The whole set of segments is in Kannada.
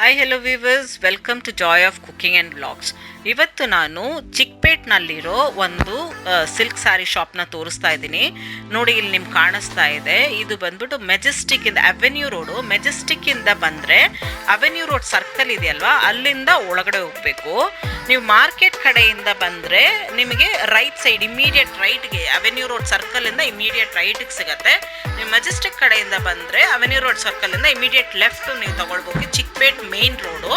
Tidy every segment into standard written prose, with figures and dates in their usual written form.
Hi hello viewers, welcome to joy of cooking and blogs. ಇವತ್ತು ನಾನು ಚಿಕ್ಪೇಟ್ನಲ್ಲಿರೋ ಒಂದು ಸಿಲ್ಕ್ ಸ್ಯಾರಿ ಶಾಪ್ನ ತೋರಿಸ್ತಾ ಇದ್ದೀನಿ. ನೋಡಿ, ಇಲ್ಲಿ ನಿಮ್ಗೆ ಕಾಣಿಸ್ತಾ ಇದೆ. ಇದು ಬಂದ್ಬಿಟ್ಟು ಮೆಜೆಸ್ಟಿಕ್ಕಿಂದ ಅವೆನ್ಯೂ ರೋಡು. ಮೆಜೆಸ್ಟಿಕ್ಕಿಂದ ಬಂದರೆ ಅವೆನ್ಯೂ ರೋಡ್ ಸರ್ಕಲ್ ಇದೆಯಲ್ವಾ, ಅಲ್ಲಿಂದ ಒಳಗಡೆ ಹೋಗಬೇಕು. ನೀವು ಮಾರ್ಕೆಟ್ ಕಡೆಯಿಂದ ಬಂದರೆ ನಿಮಗೆ ರೈಟ್ ಸೈಡ್ ಇಮಿಡಿಯೇಟ್ ರೈಟ್ಗೆ ಅವೆನ್ಯೂ ರೋಡ್ ಸರ್ಕಲಿಂದ ಇಮಿಡಿಯೇಟ್ ರೈಟಿಗೆ ಸಿಗುತ್ತೆ. ನೀವು ಮೆಜೆಸ್ಟಿಕ್ ಕಡೆಯಿಂದ ಬಂದರೆ ಅವೆನ್ಯೂ ರೋಡ್ ಸರ್ಕಲಿಂದ ಇಮಿಡಿಯೇಟ್ ಲೆಫ್ಟು ನೀವು ತಗೊಳ್ಬೇಕು. Chickpet Main Road.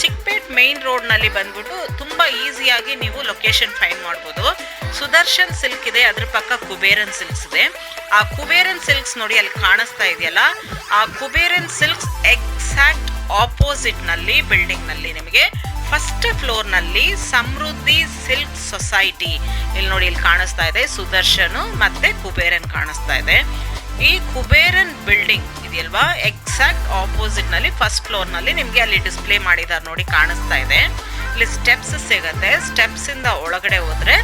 Chickpet Main ರೋಡ್ನಲ್ಲಿ ಬಂದ್ಬಿಟ್ಟು ತುಂಬ ಈಸಿಯಾಗಿ ನೀವು ಲೊಕೇಶನ್ ಫೈಂಡ್ ಮಾಡ್ಬೋದು. ಸುದರ್ಶನ್ ಸಿಲ್ಕ್ ಇದೆ, ಅದ್ರ ಪಕ್ಕ ಕುಬೇರನ್ ಸಿಲ್ಕ್ಸ್ ಇದೆ. ಆ ಕುಬೇರನ್ ಸಿಲ್ಕ್ಸ್ ನೋಡಿ ಅಲ್ಲಿ ಕಾಣಿಸ್ತಾ ಇದೆಯಲ್ಲ, ಆ ಕುಬೇರನ್ ಸಿಲ್ಕ್ಸ್ ಎಕ್ಸಾಕ್ಟ್ ಆಪೋಸಿಟ್ನಲ್ಲಿ ಬಿಲ್ಡಿಂಗ್ನಲ್ಲಿ ನಿಮಗೆ ಫಸ್ಟ್ ಫ್ಲೋರ್ನಲ್ಲಿ ಸಮೃದ್ಧಿ ಸಿಲ್ಕ್ ಸೊಸೈಟಿ, ಇಲ್ಲಿ ನೋಡಿ ಇಲ್ಲಿ ಕಾಣಿಸ್ತಾ ಇದೆ, ಸುದರ್ಶನ್ ಮತ್ತೆ ಕುಬೇರನ್ ಕಾಣಿಸ್ತಾ ಇದೆ. ಈ ಕುಬೇರನ್ ಬಿಲ್ಡಿಂಗ್ ಇದೆಯಲ್ವಾ, ಎಕ್ಸಾಕ್ಟ್ ಆಪೋಸಿಟ್ ನಲ್ಲಿ ಫಸ್ಟ್ ಫ್ಲೋರ್ ನಲ್ಲಿ ನಿಮ್ಗೆ ಅಲ್ಲಿ ಡಿಸ್ಪ್ಲೇ ಮಾಡಿದ್ದಾರೆ ನೋಡಿ, ಕಾಣಿಸ್ತಾ ಇದೆ. ಇಲ್ಲಿ ಸ್ಟೆಪ್ಸ್ ಸಿಗತ್ತೆ. ಸ್ಟೆಪ್ಸ್ ಇಂದ ಒಳಗಡೆ ಹೋದ್ರೆ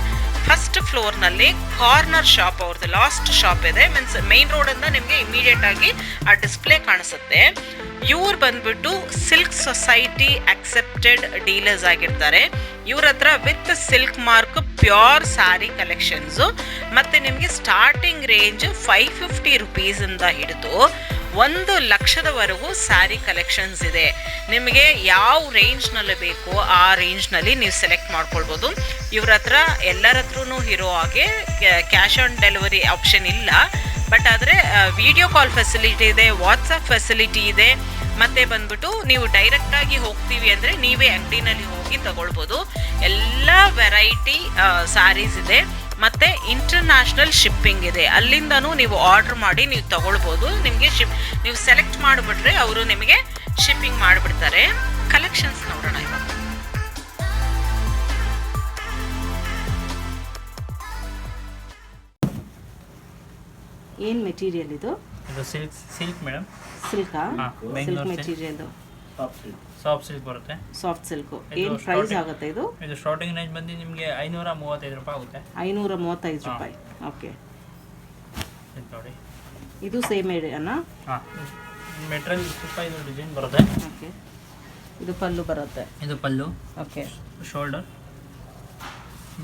ಫಸ್ಟ್ ಫ್ಲೋರ್ ನಲ್ಲಿ ಕಾರ್ನರ್ ಶಾಪ್ ಅವ್ರದ್ದು ಲಾಸ್ಟ್ ಶಾಪ್ ಇದೆ. ಮೀನ್ಸ್ ಮೈನ್ ರೋಡ್ ಇಂದ ನಿಮ್ಗೆ ಇಮಿಡಿಯೇಟ್ ಆಗಿ ಆ ಡಿಸ್ಪ್ಲೇ ಕಾಣಿಸುತ್ತೆ. ಇವ್ರು ಬಂದ್ಬಿಟ್ಟು ಸಿಲ್ಕ್ ಸೊಸೈಟಿ ಅಕ್ಸೆಪ್ಟೆಡ್ ಡೀಲರ್ಸ್ ಆಗಿರ್ತಾರೆ. ಇವ್ರ ಹತ್ರ with silk mark pure sari collections, ಮತ್ತು ನಿಮಗೆ ಸ್ಟಾರ್ಟಿಂಗ್ ರೇಂಜ್ 550 ರುಪೀಸಿಂದ ಹಿಡಿದು 1,00,000ವರೆಗೂ ಸ್ಯಾರಿ ಕಲೆಕ್ಷನ್ಸ್ ಇದೆ. ನಿಮಗೆ ಯಾವ ರೇಂಜ್ನಲ್ಲಿ ಬೇಕೋ ಆ ರೇಂಜ್ನಲ್ಲಿ ನೀವು ಸೆಲೆಕ್ಟ್ ಮಾಡ್ಕೊಳ್ಬೋದು. ಇವ್ರ ಹತ್ರ ಎಲ್ಲರ ಹತ್ರನೂ ಇರೋ ಹಾಗೆ ಕ್ಯಾಶ್ ಆನ್ ಡೆಲಿವರಿ ಆಪ್ಷನ್ ಇಲ್ಲ, ಬಟ್ ಆದರೆ ವಿಡಿಯೋ ಕಾಲ್ ಫೆಸಿಲಿಟಿ ಇದೆ, ವಾಟ್ಸಪ್ ಫೆಸಿಲಿಟಿ ಇದೆ. ಮತ್ತೆ ಬಂದ್ಬಿಟ್ಟು ನೀವು ಡೈರೆಕ್ಟಾಗಿ ಹೋಗ್ತೀವಿ ಅಂದರೆ ನೀವೇ ಅಂಗಡಿನಲ್ಲಿ ಹೋಗಿ ತಗೊಳ್ಬೋದು. ಎಲ್ಲ ವೆರೈಟಿ ಸ್ಯಾರೀಸ್ ಇದೆ, ಮತ್ತು ಇಂಟರ್ನ್ಯಾಷನಲ್ ಶಿಪ್ಪಿಂಗ್ ಇದೆ. ಅಲ್ಲಿಂದನೂ ನೀವು ಆರ್ಡ್ರ್ ಮಾಡಿ ನೀವು ತಗೊಳ್ಬೋದು. ನಿಮಗೆ ನೀವು ಸೆಲೆಕ್ಟ್ ಮಾಡಿಬಿಟ್ರೆ ಅವರು ನಿಮಗೆ ಶಿಪ್ಪಿಂಗ್ ಮಾಡಿಬಿಡ್ತಾರೆ. ಕಲೆಕ್ಷನ್ಸ್ ನೋಡೋಣ ಇವಾಗ. ಏನು ಮೆಟೀರಿಯಲ್ ಇದು? ಇದು ಸಿಲ್ಕ್ ಮೇಡಮ್. ಸಿಲ್ಕಾ? Silk material. ಸಾಫ್ಟ್ ಸಿಲ್ಕ್ ಬರುತ್ತೆ. Soft silk. ಏನು ಪ್ರೈಸ್ ಆಗುತ್ತೆ ಇದು? ಇದು ಸ್ಟಾರ್ಟಿಂಗ್ ರೇಂಜ್ ಬಂದು ನಿಮಗೆ 535 ರೂಪಾಯಿ ಆಗುತ್ತೆ. 535 ರೂಪಾಯಿ. ಓಕೆ, ಇದು ನೋಡಿ. ಇದು ಸೇಮ್ ಏರಿಯಾನಾ? ಹಾಂ, ಮೆಟೀರಿಯಲ್ ಸ್ವಲ್ಪ ಇದು ಡಿಸೈನ್ ಬರುತ್ತೆ. ಓಕೆ, ಇದು ಪಲ್ಲು ಬರುತ್ತೆ. ಇದು pallu. Okay, shoulder.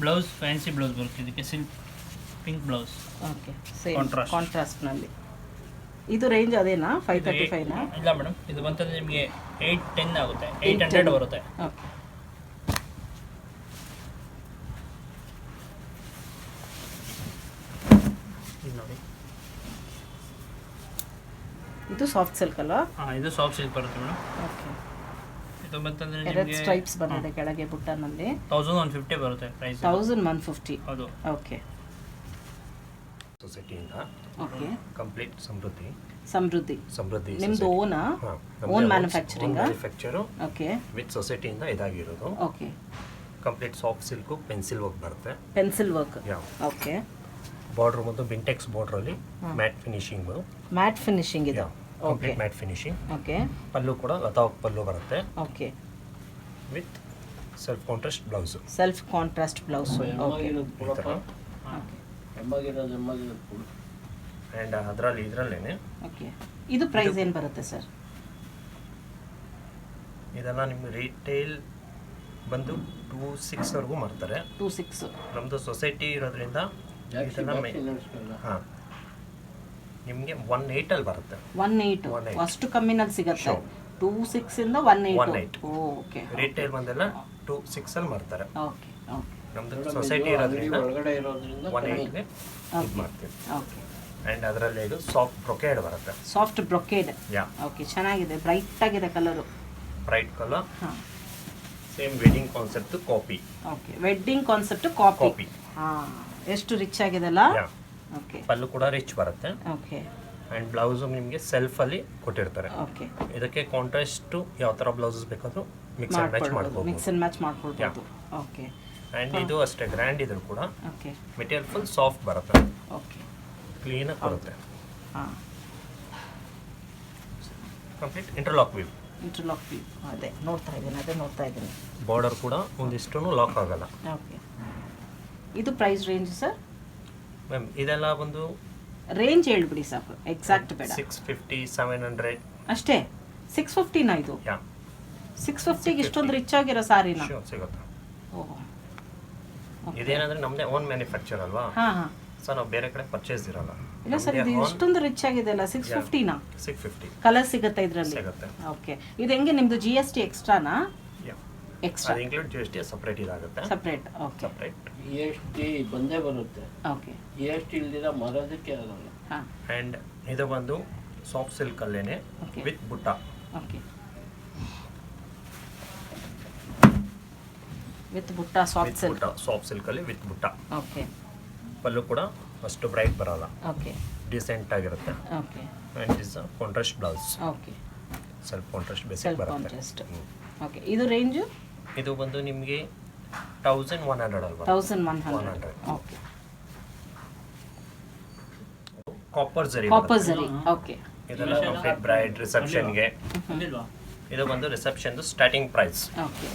Blouse fancy blouse ಬರುತ್ತೆ ಇದಕ್ಕೆ, silk pink blouse. Okay, same ಕಾಂಟ್ರಾಸ್ಟ್ನಲ್ಲಿ. ಇದು ರೇಂಜ್ ಅದೇನಾ? 535ನಾ? ಇಲ್ಲ ಮೇಡಮ್, ಇದು ಬಂತಂದ್ರೆ ನಿಮಗೆ 810 ಆಗುತ್ತೆ. 800 ಬರುತ್ತೆ. ಓಕೆ, ಇದು ನೋಡಿ. ಇದು ಸಾಫ್ಟ್ ಸಿಲ್ಕ್ ಅಲ್ವಾ? ಹಾಂ, ಇದು ಸಾಫ್ಟ್ ಸಿಲ್ಕ್ ಬರುತ್ತೆ ಮೇಡಮ್. ಓಕೆ, ಇದು ಬಂತಂದ್ರೆ ಎರಡು ನಿಮಗೆ ಸ್ಟ್ರೈಪ್ಸ್ ಬಂದಿದೆ ಕೆಳಗೆ ಬುಟ್ಟನಲ್ಲಿ. 1150 ಬರುತ್ತೆ ಪ್ರೈಸ್. 1150. ಹೌದು. ಓಕೆ, ಸೊಸೈಟಿಯಿಂದ ಓಕೆ. ಕಂಪ್ಲೀಟ್ ಸಮೃದ್ಧಿ ಸಮೃದ್ಧಿ ನಿಮ್ದು ಓನಾ? Own manufacturing? Manufacture. Okay, with ಸೊಸೈಟಿಯಿಂದ ಇದಾಗಿರೋದು. Okay. Complete soft silk, pencil work ಬರುತ್ತೆ. Pencil work. ಯಾವ ಓಕೆ. ಬಾರ್ಡರ್ ಮತ್ತು ಬಿಂಟೆಕ್ಸ್ ಬಾರ್ಡ್ರಲ್ಲಿ ಮ್ಯಾಟ್ ಫಿನಿಶಿಂಗ್. ಮ್ಯಾಟ್ ಫಿನಿಶಿಂಗ್ ಇದೆ. Okay, complete matte finishing. Okay. Pallu ಕೂಡ ಲತಾ ಪಲ್ಲು ಬರುತ್ತೆ. Okay, with self contrast blouse. Self contrast blouse. Okay, ಈ ಥರ. ಆ್ಯಂಡ್ ಇದರಲ್ಲೇನೆ. ಓಕೆ, ಇದು ಪ್ರೈಸ್ ಏನು ಬರುತ್ತೆ ಸರ್? ಇದೆಲ್ಲ ನಿಮ್ಗೆ ರಿಟೇಲ್ ಬಂದು 26ವರೆಗೂ ಮಾಡ್ತಾರೆ. 26. ನಮ್ಮದು ಸೊಸೈಟಿ ಇರೋದ್ರಿಂದ ಹಾಂ, ನಿಮಗೆ 18 ಬರುತ್ತೆ. 18 ಅಷ್ಟು ಕಮ್ಮಿನಲ್ಲಿ ಸಿಗುತ್ತೆ. 26 ಇಂದ 18. ಓಕೆ, ರಿಟೇಲ್ ಬಂದೆಲ್ಲ 26 ಮಾಡ್ತಾರೆ. Okay, okay. ನಮ್ದು ಸೊಸೈಟಿ ಇರೋದ್ರಿಂದ 18ಗೆ ಇದು ಮಾಡ್ತೀವಿ. ಓಕೆ, ಆ್ಯಂಡ್ ಅದರಲ್ಲಿ ಇದು ಸಾಫ್ಟ್ ಬ್ರೊಕೇಡ್ ಬರುತ್ತೆ. Soft brocade. ಯಾ, ಓಕೆ, ಚೆನ್ನಾಗಿದೆ, ಬ್ರೈಟ್ ಆಗಿದೆ ಕಲರು. Bright colour. ಹಾಂ, same wedding concept copy. Okay, wedding concept copy. ಹಾಂ, ಎಷ್ಟು ರಿಚ್ ಆಗಿದೆಲ್ಲ. ಯಾ, ಓಕೆ. ಪಲ್ಲು ಕೂಡ ರಿಚ್ ಬರುತ್ತೆ. ಓಕೆ, ಆ್ಯಂಡ್ ಬ್ಲೌಸು ನಿಮಗೆ ಸೆಲ್ಫಲ್ಲಿ ಕೊಟ್ಟಿರ್ತಾರೆ. ಓಕೆ. ಇದಕ್ಕೆ ಕಾಂಟ್ರಾಸ್ಟು ಯಾವ ಥರ ಬ್ಲೌಸಸ್ ಬೇಕಾದರೂ ಮಿಕ್ಸ್ ಆ್ಯಂಡ್ ಮ್ಯಾಚ್ ಮಾಡ್ಬೋದು. ಮಿಕ್ಸ್ ಆ್ಯಂಡ್ ಮ್ಯಾಚ್ ಮಾಡ್ಕೊಳ್ಬೋದು. ಓಕೆ. ಆ್ಯಂಡ್ ಇದು ಅಷ್ಟೇ ಗ್ರ್ಯಾಂಡ್ ಇದ್ರು ಕೂಡ ಓಕೆ, ಮೆಟೀರಿಯಲ್ ಫುಲ್ ಸಾಫ್ಟ್ ಬರುತ್ತೆ. ಓಕೆ, ಕ್ಲೀನಾಗಿ ಬರುತ್ತೆ. ಹಾಂ. Complete interlock view. Interlock view. ಅದೇ ನೋಡ್ತಾ ಇದ್ದೀನಿ. ಬಾರ್ಡರ್ ಕೂಡ ಒಂದಿಷ್ಟು ಲಾಕ್ ಆಗಲ್ಲ. ಓಕೆ, ಇದು ಪ್ರೈಸ್ ರೇಂಜ್ ಸರ್? ಮ್ಯಾಮ್ ಇದೆಲ್ಲ ಒಂದು ರೇಂಜ್ ಹೇಳ್ಬಿಡಿ ಸಾಕು, ಎಕ್ಸಾಕ್ಟ್ ಬೇಡ. 650 700 ಅಷ್ಟೇ. 650ನಾ ಇದು? ಯಾ, 650ಗೆ ಇಷ್ಟೊಂದು ರಿಚ್ ಆಗಿರೋ ಸಾರಿನ? Sure, ಸಿಗುತ್ತೆ. ಓಹ್, ಇದೇನಂದ್ರೆ ನಮ್ದೇ ಓನ್ ಮ್ಯಾನುಫ್ಯಾಕ್ಚರ್ ಅಲ್ವಾ, ಹಾಂ ಹಾಂ. ಸೊ ನಾವು ಬೇರೆ ಕಡೆ ಪರ್ಚೇಸ್ ಇರಲ್ಲ. ಇಲ್ಲ ಸರ್, ಇದು ಇಷ್ಟೊಂದು ರಿಚ್ ಆಗಿದೆ ಅಲ್ಲ, 650ನಾ? 650 ಕಲರ್ ಸಿಗುತ್ತೆ ಇದರಲ್ಲಿ? ಸಿಗುತ್ತೆ. ಓಕೆ. ಇದು ಹೆಂಗೆ ನಿಮ್ಮದು GST ಎಕ್ಸ್ಟ್ರಾನಾ? ಎಕ್ಸ್ಟ್ರಾ ಅದು ಇನ್ಕ್ಲೂಡ್ GST ಸಪ್ರೇಟ್ ಇದಾಗುತ್ತೆ. ಸಪ್ರೇಟ್. Okay separate. GST ಬಂದೇ ಬರುತ್ತೆ. ಓಕೆ. GST ಇಲ್ದಿರ ಮರೋದಕ್ಕೆ ಆಗಲ್ಲ. ಹಾಂ. ಆ್ಯಂಡ್ ಇದು ಬಂದು ಸಾಫ್ಟ್ ಸಿಲ್ಕ್ ಅಲ್ಲೇನೆ Okay. With butta. Okay. With butta soft silk. Soft silk ಅಲ್ಲಿ ವಿತ್ ಬುಟ್ಟ. ಓಕೆ. ಪಲ್ಲು ಕೂಡ ಅಷ್ಟು ಬ್ರೈಟ್ ಬರಲ್ಲ, ಓಕೆ. ಡಿಸೆಂಟ್ ಆಗಿರುತ್ತೆ. Okay. And is contrast blouse, okay. Self contrast basic self ಬರುತ್ತೆ. ಕಾಂಟ್ರಾಸ್ಟ್. ಓಕೆ. ಇದು ರೇಂಜು? ಇದು ಬಂದು ನಿಮಗೆ 1100 ಅಲ್ವಾ? 1100. Okay. Copper zari copper zari. Okay. ಇದೆಲ್ಲ ಕಂಪ್ಲೀಟ್ ಬ್ರೈಡ್ ರಿಸೆಪ್ಷನ್ಗೆ. ಅಲ್ಲಿಲ್ವಾ? ಇದು ಬಂದು ರಿಸೆಪ್ಷನ್ದು starting price. Okay.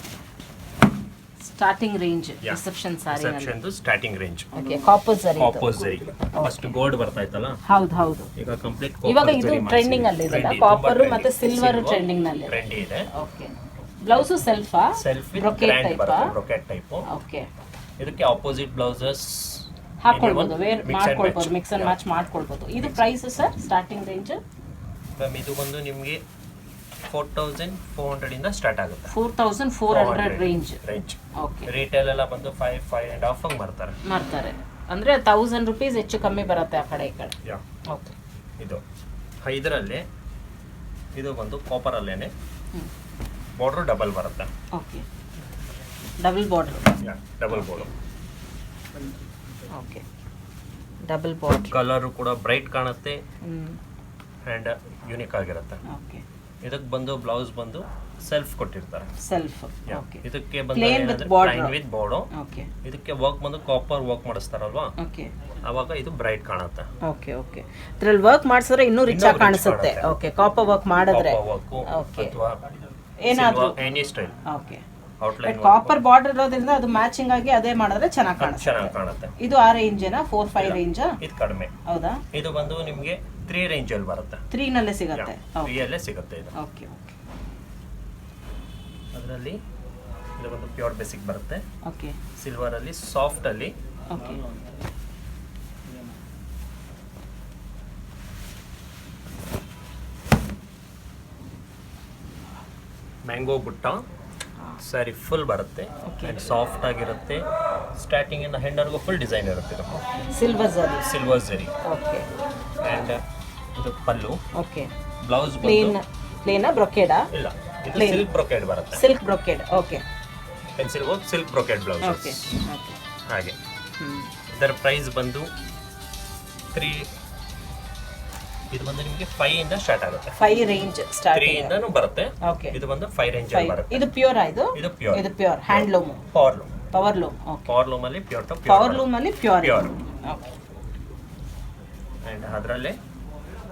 Starting range reception ಸಾರಿ. ರಿಸೆಪ್ಷನ್ದು starting range. Okay. Copper zari. Copper ಜರಿ ಫಸ್ಟ್ ಗೋಲ್ಡ್ ಬರ್ತಾ ಇತ್ತಲ್ಲ, ಹೌದು ಹೌದು. ಈಗ ಕಂಪ್ಲೀಟ್ ಇವಾಗ ಇದು ಟ್ರೆಂಡಿಂಗ್ ಅಲ್ಲಿ ಇದೆ, ಕಾಪರ್ ಮತ್ತೆ ಸಿಲ್ವರ್ ಟ್ರೆಂಡಿಂಗ್ ನಲ್ಲಿ ಟ್ರೆಂಡಿ ಇದೆ. ಓಕೆ. ಬ್ಲೌಸ್ ಸೆಲ್ಫಾ? Self with brocade grand type? ಬರುತ್ತೆ, ಬ್ರೊಕೆಟ್ ಟೈಪ್. ಓಕೆ. ಇದಕ್ಕೆ ಆಪೋಸಿಟ್ ಬ್ಲೌಸಸ್ ಹಾಕೊಳ್ಬಹುದು, ವೇರ್ ಮಾಡ್ಕೊಳ್ಬಹುದು, ಮಿಕ್ಸ್ ಅಂಡ್ ಮ್ಯಾಚ್ ಮಾಡ್ಕೊಳ್ಬಹುದು. ಇದು price sir starting range? Ma'am ಇದು ಬಂದು ನಿಮಗೆ 4400 ಇಂದ ಸ್ಟಾರ್ಟ್ ಆಗುತ್ತೆ. 4400 ರೇಂಜ್. ಓಕೆ. ರಿಟೇಲ್ ಎಲ್ಲ ಬಂದು 5.5 ಹಂಗೆ ಮಾಡ್ತಾರೆ. ಅಂದ್ರೆ 1000 ರೂಪೀಸ್ ಹೆಚ್ಚು ಕಮ್ಮಿ ಬರುತ್ತೆ ಆ ಕಡೆ ಈ ಕಡೆ. ಓಕೆ. ಇದು ಇದರಲ್ಲಿ ಇದು ಬಂದು ಕಾಪರ್ ಅಲ್ಲೇನೆ ಬಾರ್ಡರ್ ಡಬಲ್ ಬರುತ್ತೆ. Okay. Double border. Double border. Okay. Double border. Colour ಕೂಡ ಬ್ರೈಟ್ ಕಾಣುತ್ತೆ ಅಂಡ್ ಯೂನಿಕ್ ಆಗಿರುತ್ತೆ. ಓಕೆ. ಇದಕ್ಕೆ ಬಂದು ಬ್ಲೌಸ್ ಬಂದು ಸೆಲ್ಫ್ ಕೊಟ್ಟಿರ್ತಾರೆ. ಸೆಲ್ಫ್. ಓಕೆ. ಇದಕ್ಕೆ ಬಂದು plane with border. With border. Okay. ಇದಕ್ಕೆ ವರ್ಕ್ ಬಂದು ಕಾಪರ್ ವರ್ಕ್ ಮಾಡಿಸ್ತಾರಲ್ವಾ, ಓಕೆ. ಅವಾಗ ಇದು ಬ್ರೈಟ್ ಕಾಣುತ್ತೆ. ಓಕೆ. ಓಕೆ. ಇದ್ರಲ್ಲಿ ವರ್ಕ್ ಮಾಡಿಸಿದ್ರೆ ಇನ್ನೂ ರಿಚ್ ಆಗಿ ಕಾಣಿಸುತ್ತೆ. ಓಕೆ. ಕಾಪರ್ ವರ್ಕ್ ಮಾಡಿದ್ರೆ ಓಕೆ. ಅಥವಾ ಏನಾದರೂ any style. Okay. Outline copper border ಇರೋದ್ರಿಂದ ಅದು ಮ್ಯಾಚಿಂಗ್ ಆಗಿ ಅದೇ ಮಾಡಿದ್ರೆ ಚೆನ್ನಾಗಿ ಚೆನ್ನಾಗಿ ಕಾಣಿಸುತ್ತೆ. ಕಾಣುತ್ತೆ. ಇದು ಆ ರೇಂಜ್ ಏನಾ? 4-5 ರೇಂಜ್? ಇದು ಕಡಿಮೆ. ಹೌದಾ? ಇದು ಬಂದು ನಿಮಗೆ 3 ರೇಂಜ್ ಅಲ್ಲಿ ಬರುತ್ತೆ. 3 ನಲ್ಲೇ ಸಿಗುತ್ತೆ. 3 ಅಲ್ಲೇ ಸಿಗುತ್ತೆ ಇದು. ಓಕೆ. ಓಕೆ. ಅದರಲ್ಲಿ ಇದು ಒಂದು ಪ್ಯೂರ್ ಬೇಸಿಕ್ ಬರುತ್ತೆ. ಓಕೆ. ಸಿಲ್ವರ್ ಅಲ್ಲಿ ಸಾಫ್ಟ್ ಅಲ್ಲಿ ಓಕೆ. ಮ್ಯಾಂಗೋ ಬುಟ್ಟ ಸ್ಯಾರಿ ಫುಲ್ ಬರುತ್ತೆ ಅಂಡ್ ಸಾಫ್ಟ್ ಆಗಿರುತ್ತೆ. ಸ್ಟಾರ್ಟಿಂಗ್ ಇಂದ ಹೆಂಡರ್ಗೂ ಫುಲ್ ಡಿಸೈನ್ ಇರುತ್ತೆ. ಇದು ಸಿಲ್ವರ್ ಜರಿ. ಸಿಲ್ವರ್ ಜರಿ. ಓಕೆ. ಅಂಡ್ ಇದು ಪಲ್ಲು. ಓಕೆ. ಬ್ಲೌಸ್ ಪ್ಲೇನಾ ಬ್ರೊಕೇಡಾ? ಇಲ್ಲ, ಇದು ಸಿಲ್ಕ್ ಬ್ರೊಕೆಡ್ ಬರುತ್ತೆ. Silk brocade. Okay. Pencil work silk brocade blouse. Okay. Okay. ಹಾಗೆ ಇದರ ಪ್ರೈಸ್ ಬಂದು 3. ಇದು ಬಂದು ನಿಮಗೆ 5 ಇಂದ ಸ್ಟಾರ್ಟ್ ಆಗುತ್ತೆ. 5 ರೇಂಜ್ 3 ಸ್ಟಾರ್ಟಿಂಗ್ ಇಂದನೂ ಬರುತ್ತೆ. ಓಕೆ. ಇದು ಬಂದು 5 ರೇಂಜ್ ಅಲ್ಲಿ ಬರುತ್ತೆ. ಇದು ಪ್ಯೂರ್ ಇದು? ಇದು ಪ್ಯೂರ್. ಇದು pure handloom. Power loom. Power loom. Okay. Power loom ಅಲ್ಲಿ ಪ್ಯೂರ್ ಟು ಪವರ್ ಲೂಮ್ ಅಲ್ಲಿ ಪ್ಯೂರ್. ಪ್ಯೂರ್. ಓಕೆ. ಅಂಡ್ ಅದರಲ್ಲೇ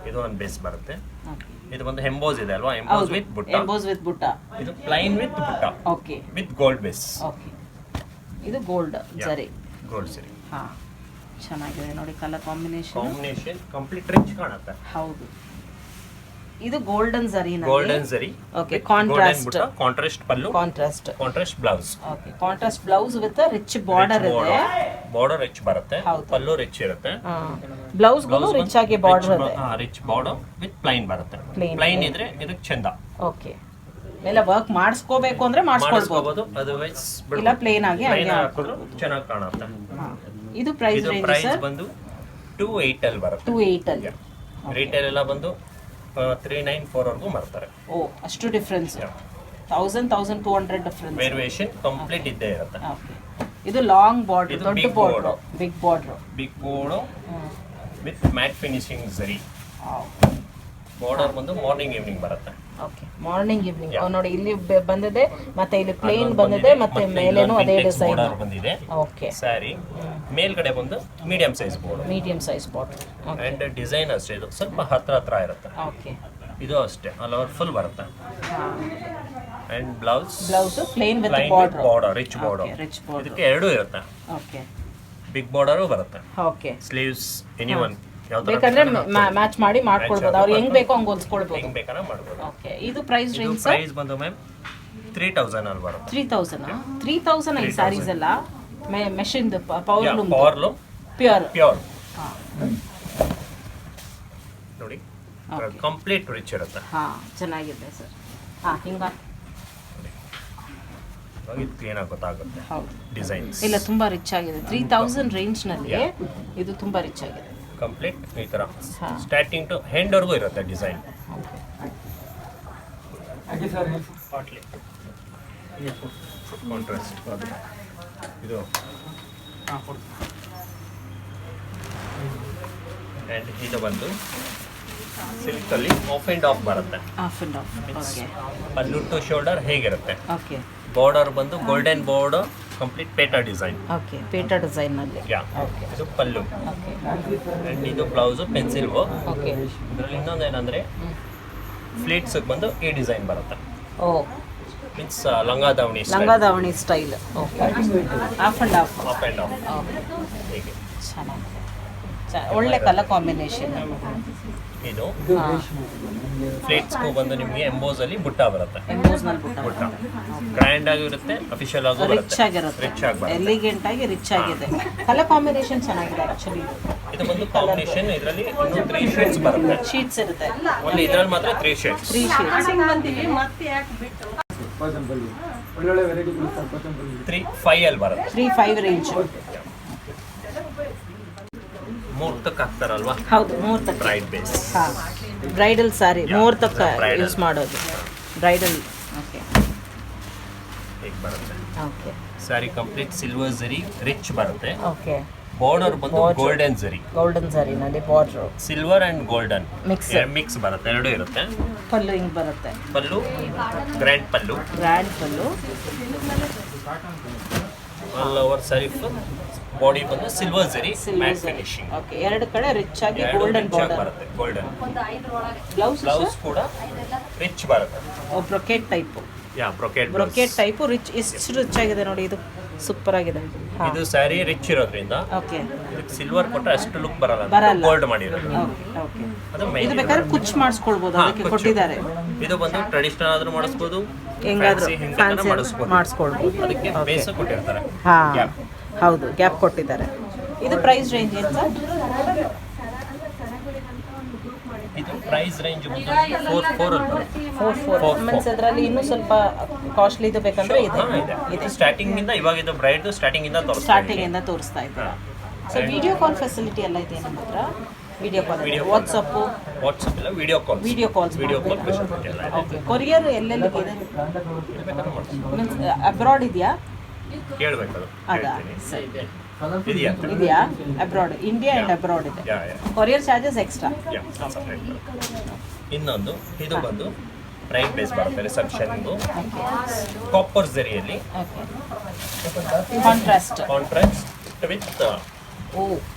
ಇದು ಒಂದು ಬೇಸ್ ಬರುತ್ತೆ. ಓಕೆ. ಇದು ಬಂದು ಎಂಬೋಸ್ ಇದೆ ಅಲ್ವಾ, ಎಂಬೋಸ್ ವಿತ್ ಬುಟ್ಟ. ಎಂಬೋಸ್ ವಿತ್ ಬುಟ್ಟ. ಇದು plain with butta. Okay. With gold base. Okay. ಇದು ಗೋಲ್ಡ್ ಜರಿ. ಗೋಲ್ಡ್ ಸರಿ. ಹಾ, ಚೆನ್ನಾಗಿದೆ ನೋಡಿ ಕಲರ್ ಕಾಂಬಿನೇಷನ್ ಕಂಪ್ಲೀಟ್ ರಿಚ್ ಕಾಣುತ್ತೆ. ಹೌದು. ಇದು ಗೋಲ್ಡನ್ ಜರಿನ? ಗೋಲ್ಡನ್ ಜರಿ. Okay. Contrast. Contrast pallu. Contrast blouse. Okay. Contrast blouse with rich border ಇದೆ. ಬಾರ್ಡರ್ ರಿಚ್ ಬರುತ್ತೆ. ಪಲ್ಲು ರಿಚ್ ಇರುತ್ತೆ. ಬ್ಲೌಸ್ ಗೂ ರಿಚ್ ಆಗಿ ಬಾರ್ಡರ್ ಇದೆ. ರಿಚ್ ಬಾರ್ಡರ್ ವಿತ್ ಪ್ಲೈನ್ ಬರುತ್ತೆ. ಪ್ಲೈನ್ ಇದ್ರೆ ಇದಕ್ಕೆ ಚಂದ. ಓಕೆ. ಎಲ್ಲ ವರ್ಕ್ ಮಾಡಿಸ್ಕೋಬೇಕು ಅಂದ್ರೆ ಮಾಡಿಸ್ಕೊಳ್ಬಹುದು, ಅದರ್ವೈಸ್ ಇಲ್ಲ ಪ್ಲೇನ್ ಆಗಿ ಪ್ಲೇನ್ ಹಾಕಿದ್ರು ಚೆನ್ನಾಗಿ ಕಾಣುತ್ತೆ. ಇದು ಪ್ರೈಸ್ ರೇಂಜ್ ಪ್ರೈಸ್ ಸರ್? ಬಂದು 2.8 ಅಲ್ಲಿ ಬರುತ್ತೆ. 2.8 ಅಲ್ಲಿ. ರಿಟೇಲ್ ಎಲ್ಲ ಬಂದು 394 ವರೆಗೂ ಮಾಡ್ತಾರೆ. ಓ, ಅಷ್ಟು ಡಿಫರೆನ್ಸ್. 1200 ಡಿಫರೆನ್ಸ್. ವೇರಿಯೇಷನ್ ಕಂಪ್ಲೀಟ್ ಇದ್ದೇ ಇರುತ್ತೆ. ಓಕೆ. ಇದು ಲಾಂಗ್ ಬಾರ್ಡರ್, ಇದು ದೊಡ್ಡ big border, border. Big border. Big border with matte finishing zari. Border ಬಂದು ಮಾರ್ನಿಂಗ್ ಈವ್ನಿಂಗ್ ಬರುತ್ತೆ. ಓಕೆ. Morning evening. ನೋಡಿ ಇಲ್ಲಿ ಬಂದಿದೆ, ಮತ್ತೆ ಇಲ್ಲಿ ಪ್ಲೇನ್ ಬಂದಿದೆ, ಮತ್ತೆ ಮೇಲೇನು ಅದೇ ಡಿಸೈನ್ ಬಾರ್ಡರ್ ಬಂದಿದೆ. ಓಕೆ. ಸ್ಯಾರಿ ಮೇಲ್ಗಡೆ ಬಂದು medium size border. Medium size border. And design ಅಷ್ಟೇ, ಇದು ಸ್ವಲ್ಪ ಹತ್ರ ಇರುತ್ತೆ. ಓಕೆ. ಇದು ಅಷ್ಟೇ ಆಲ್ ಓವರ್ ಫುಲ್ ಬರುತ್ತೆ. And blouse plain with border rich border. ಇದಕ್ಕೆ ಎರಡು ಇರುತ್ತೆ. ಓಕೆ. ಬಿಗ್ ಬಾರ್ಡರ್ ಬರುತ್ತೆ. ಓಕೆ. ಸ್ಲೀವ್ಸ್ ಎನಿ ಒನ್ ಬೇಕಂದ್ರೆ ಮ್ಯಾಚ್ ಮಾಡಿ ಮಾಡ್ಕೊಳ್ಬಹುದು, ಅವ್ರು ಹೆಂಗ್ ಬೇಕೋ ಹಂಗ್ ಹೊಲ್ಸ್ಕೊಳ್ಬಹುದು. ಹೆಂಗ್ ಬೇಕಾದ್ರೆ ಮಾಡ್ಬೋದು. ಓಕೆ. ಇದು ಪ್ರೈಸ್ ಇದು ರೇಂಜ್ ಸರ್? ಪ್ರೈಸ್ ಬಂದು ಮ್ಯಾಮ್ 3000 ಅಲ್ಲಿ ಬರುತ್ತೆ 3000 ಈ ಸ್ಯಾರೀಸ್ ಎಲ್ಲ ಮೆಷಿನ್ ಪವರ್ ಲೂಮ್ ಪವರ್ಲು ಪ್ಯೂರ್ ಪ್ಯೂರ್ ನೋಡಿ ಕಂಪ್ಲೀಟ್ ರಿಚ್ ಇರುತ್ತೆ. ಚೆನ್ನಾಗಿದೆ ಸರ್. ಹಿಂಗ ಇದು ಕ್ಲೀನ್ ಆಗಿ ಗೊತ್ತಾಗುತ್ತೆ ಹೌದು ಡಿಸೈನ್ಸ್ ಇಲ್ಲ ತುಂಬಾ ರಿಚ್ ಆಗಿದೆ. 3000 ರೇಂಜ್ ನಲ್ಲಿ ಇದು ತುಂಬಾ ರಿಚ್ ಆಗಿದೆ. ಕಂಪ್ಲೀಟ್ ಈ ತರ ಸ್ಟಾರ್ಟಿಂಗ್ ಟು ಹೆಂಡ್ ವರೆಗೂ ಇರುತ್ತೆ ಡಿಸೈನ್. ಕಾಂಟ್ರಾಸ್ಟ್ ಇದು ಆ್ಯಂಡ್ ಇದು ಬಂದು ಸಿಲ್ಕಲ್ಲಿ ಆಫ್ ಆ್ಯಂಡ್ ಆಫ್ ಬರುತ್ತೆ. Half and half okay. Pallu to shoulder ಹೇಗಿರುತ್ತೆ, ಓಕೆ ಬಾರ್ಡರ್ ಬಂದು ಗೋಲ್ಡನ್ ಬಾರ್ಡರ್ ಕಂಪ್ಲೀಟ್ ಪೇಟಾ ಡಿಸೈನ್. ಓಕೆ ಪೇಟಾ ಡಿಸೈನ್ ನಲ್ಲಿ ಇದು ಪಲ್ಲು ಓಕೆ ಆ್ಯಂಡ್ ಇದು ಬ್ಲೌಸು ಪೆನ್ಸಿಲ್ ವರ್ಕ್. ಓಕೆ ಇದರಲ್ಲಿ ಇನ್ನೊಂದು ಏನಂದರೆ ಫ್ಲೀಟ್ಸಿಗೆ ಬಂದು ಈ ಡಿಸೈನ್ ಬರುತ್ತೆ. ಓ ಮೀನ್ಸ್ ಲಂಗ ದಾವಣಿ ಲಂಗ ದಾವಣಿ style. Okay half and half half and half okay ಹೀಗೆ. ಚೆನ್ನಾಗಿದೆ. ಒಳ್ಳೆ ಕಲರ್ ಕಾಂಬಿನೇಷನ್. ಇದು ಫ್ಲೇಟ್ಸ್ಗೂ ಬಂದು ನಿಮಗೆ ಎಂಬೋಸಲ್ಲಿ ಬುಟ್ಟ ಬರುತ್ತೆ. ಎಂಬೋಸ್ನಲ್ಲಿ ಬುಟ್ಟ ಗ್ರ್ಯಾಂಡ್ ಆಗಿರುತ್ತೆ, ಅಫಿಷಿಯಲ್ ಆಗೂ ರಿಚ್ ಬರುತ್ತೆ, ಆಗಿರುತ್ತೆ, ರಿಚ್ ಆಗಿ ಬರುತ್ತೆ. ಎಲಿಗೆಂಟ್ ಆಗಿ ರಿಚ್ ಆಗಿದೆ. ಕಲರ್ ಕಾಂಬಿನೇಷನ್ ಚೆನ್ನಾಗಿದೆ ಆಕ್ಚುಲಿ. ಇದು ಬಂದು ಕಾಂಬಿನೇಷನ್ ಇದರಲ್ಲಿ ಇನ್ನೂ 3 ಶೇಡ್ಸ್ ಬರುತ್ತೆ. ಶೀಟ್ಸ್ ಇರುತ್ತೆ. ಓನ್ಲಿ ಇದರಲ್ಲಿ ಮಾತ್ರ 3 ಶೇಡ್ಸ್. 3 ಶೀಟ್ಸ್. 3-5 ಅಲ್ಲಿ ಬರುತ್ತೆ. 3-5 ರೇಂಜ್. ಮುಹೂರ್ತಕ್ಕೆ ಹಾಕ್ತಾರಲ್ವಾ, ಹೌದು ಮುಹೂರ್ತಕ್ಕೆ. Bride base. ಹಾಂ ಬ್ರೈಡಲ್ ಸ್ಯಾರಿ ಮುಹೂರ್ತಕ್ಕೆ bridal. ಯೂಸ್ ಮಾಡೋದು ಬ್ರೈಡಲ್. ಓಕೆ ಹೀಗೆ ಬರುತ್ತೆ. Okay saree complete silver zari rich ಬರುತ್ತೆ. ಓಕೆ ಬಾರ್ಡರ್ ಬಂದು ಗೋಲ್ಡನ್ ಜರಿ, ಗೋಲ್ಡನ್ ಸ್ಯಾರಿನಲ್ಲಿ border silver and golden mix mix ಬರುತ್ತೆ, ಎರಡೂ ಇರುತ್ತೆ. ಪಲ್ಲು ಹಿಂಗೆ ಬರುತ್ತೆ. Pallu grand pallu, grand pallu. All over saree body ಬಂದು silver zari matte finishing. Okay ಎರಡು ಕಡೆ ರಿಚ್ ಆಗಿ ಎರಡು ಗೋಲ್ಡನ್ ರಿಚ್ ಆಗಿ ಬಾರ್ಡರ್. ಬರುತ್ತೆ. ಗೋಲ್ಡನ್ ಬ್ಲೌಸ್ ಬ್ಲೌಸ್ ಕೂಡ ರಿಚ್ ಬರುತ್ತೆ. Brocade type. Brocade brocade type rich. ಇಷ್ಟು ರಿಚ್ ಆಗಿದೆ ನೋಡಿ, ಇದು ಸೂಪರ್ ಆಗಿದೆ. ಇದು ಸ್ಯಾರಿ ರಿಚ್ ಇರೋದ್ರಿಂದ ಓಕೆ ಇದಕ್ಕೆ ಸಿಲ್ವರ್ ಕೊಟ್ಟರೆ ಅಷ್ಟು ಲುಕ್ ಬರಲ್ಲ, ಬರಲ್ಲ. ಗೋಲ್ಡ್ ಮಾಡಿರೋದು. ಓಕೆ ಓಕೆ ಅದು ಇದು main. ಬೇಕಾದ್ರೆ ಕುಚ್ ಮಾಡಿಸ್ಕೊಳ್ಬೋದು, ಹಾ, ಅದಕ್ಕೆ ಕುಚ್ಚು. ಕೊಟ್ಟಿದ್ದಾರೆ. ಇದು ಬಂದು ಟ್ರೆಡಿಷನಲ್ ಆದ್ರೂ ಮಾಡಿಸ್ಬೋದು, ಹೆಂಗಾದ್ರೂ ಫ್ಯಾನ್ಸಿ ಹೆಂಗಾದ್ರೂ ಫ್ಯಾನ್ಸಿ ಮಾಡಿಸ್ಬೋದು. ಮಾಡಿಸ್ಕೊಳ್ಬೋದು. ಅದಕ್ಕೆ ಬೇಸ್ ಕೊಟ್ಟಿರ್ತಾರೆ. ಹಾಂ Gap. ಹೌದು ಗ್ಯಾಪ್ ಕೊಟ್ಟಿದ್ದಾರೆ. ಇದು ಪ್ರೈಸ್ ರೇಂಜ್ ಏನು ಸರ್? ಇದು ಪ್ರೈಸ್ ರೇಂಜ್ ಬಂದು 4 ಅಲ್ಲಿ ಬರುತ್ತೆ. 4 ಮೀನ್ಸ್ ಅದರಲ್ಲಿ ಇನ್ನೂ ಸ್ವಲ್ಪ ಕಾಸ್ಟ್ಲಿ ಇದು ಬೇಕಂದ್ರೆ ಇದೆ. ಹಾ, ಇದು ಸ್ಟಾರ್ಟಿಂಗ್ ಇಂದ ಇವಾಗ ಇದು ಬ್ರೈಡ್ ಸ್ಟಾರ್ಟಿಂಗ್ ಇಂದ ಸ್ಟಾರ್ಟಿಂಗ್ ಇಂದ ತೋರಿಸ್ತಾ ಇದ್ದಾರೆ. ಸೊ ವಿಡಿಯೋ ಕಾಲ್ ಫೆಸಿಲಿಟಿ ಎಲ್ಲ ಇದೆ ನಮ್ಮ ಹತ್ರ. ವಿಡಿಯೋ ಕಾಲ್, ವಾಟ್ಸಪ್ಪು, ವಾಟ್ಸಪ್ ಇಲ್ಲ, video call video calls facility ಎಲ್ಲ ಇದೆ. ಓಕೆ. ಕೊರಿಯರ್ ಎಲ್ಲೆಲ್ಲಿಗೆ ಇದೆ? ಬೇಕಾದ್ರೆ ಮಾಡ್ಸ್ಬೋದು. ಮೀನ್ಸ್ ಅಬ್ರಾಡ್ ಇದೆಯಾ? ಕೇಳ್ಬೇಕದು, ಅದಾ ಹೇಳ್ತೀನಿ. ಸರಿ ಇದೆಯಾ ಅಂತ. ಇದೆಯಾ? ಅಬ್ರಾಡ್, ಇಂಡಿಯಾ ಆ್ಯಂಡ್ ಅಬ್ರಾಡ್ ಇದೆ. Yeah courier charges extra. Separate ಬರುತ್ತೆ. ಇನ್ನೊಂದು ಇದು ಬಂದು ಬ್ರೈಡ್ ಬೇಸ್ ಬರುತ್ತೆ ರಿಸೆಪ್ಷನ್ಗೂ. ಕಾಪರ್ ಜರಿಯಲ್ಲಿ okay contrast with oh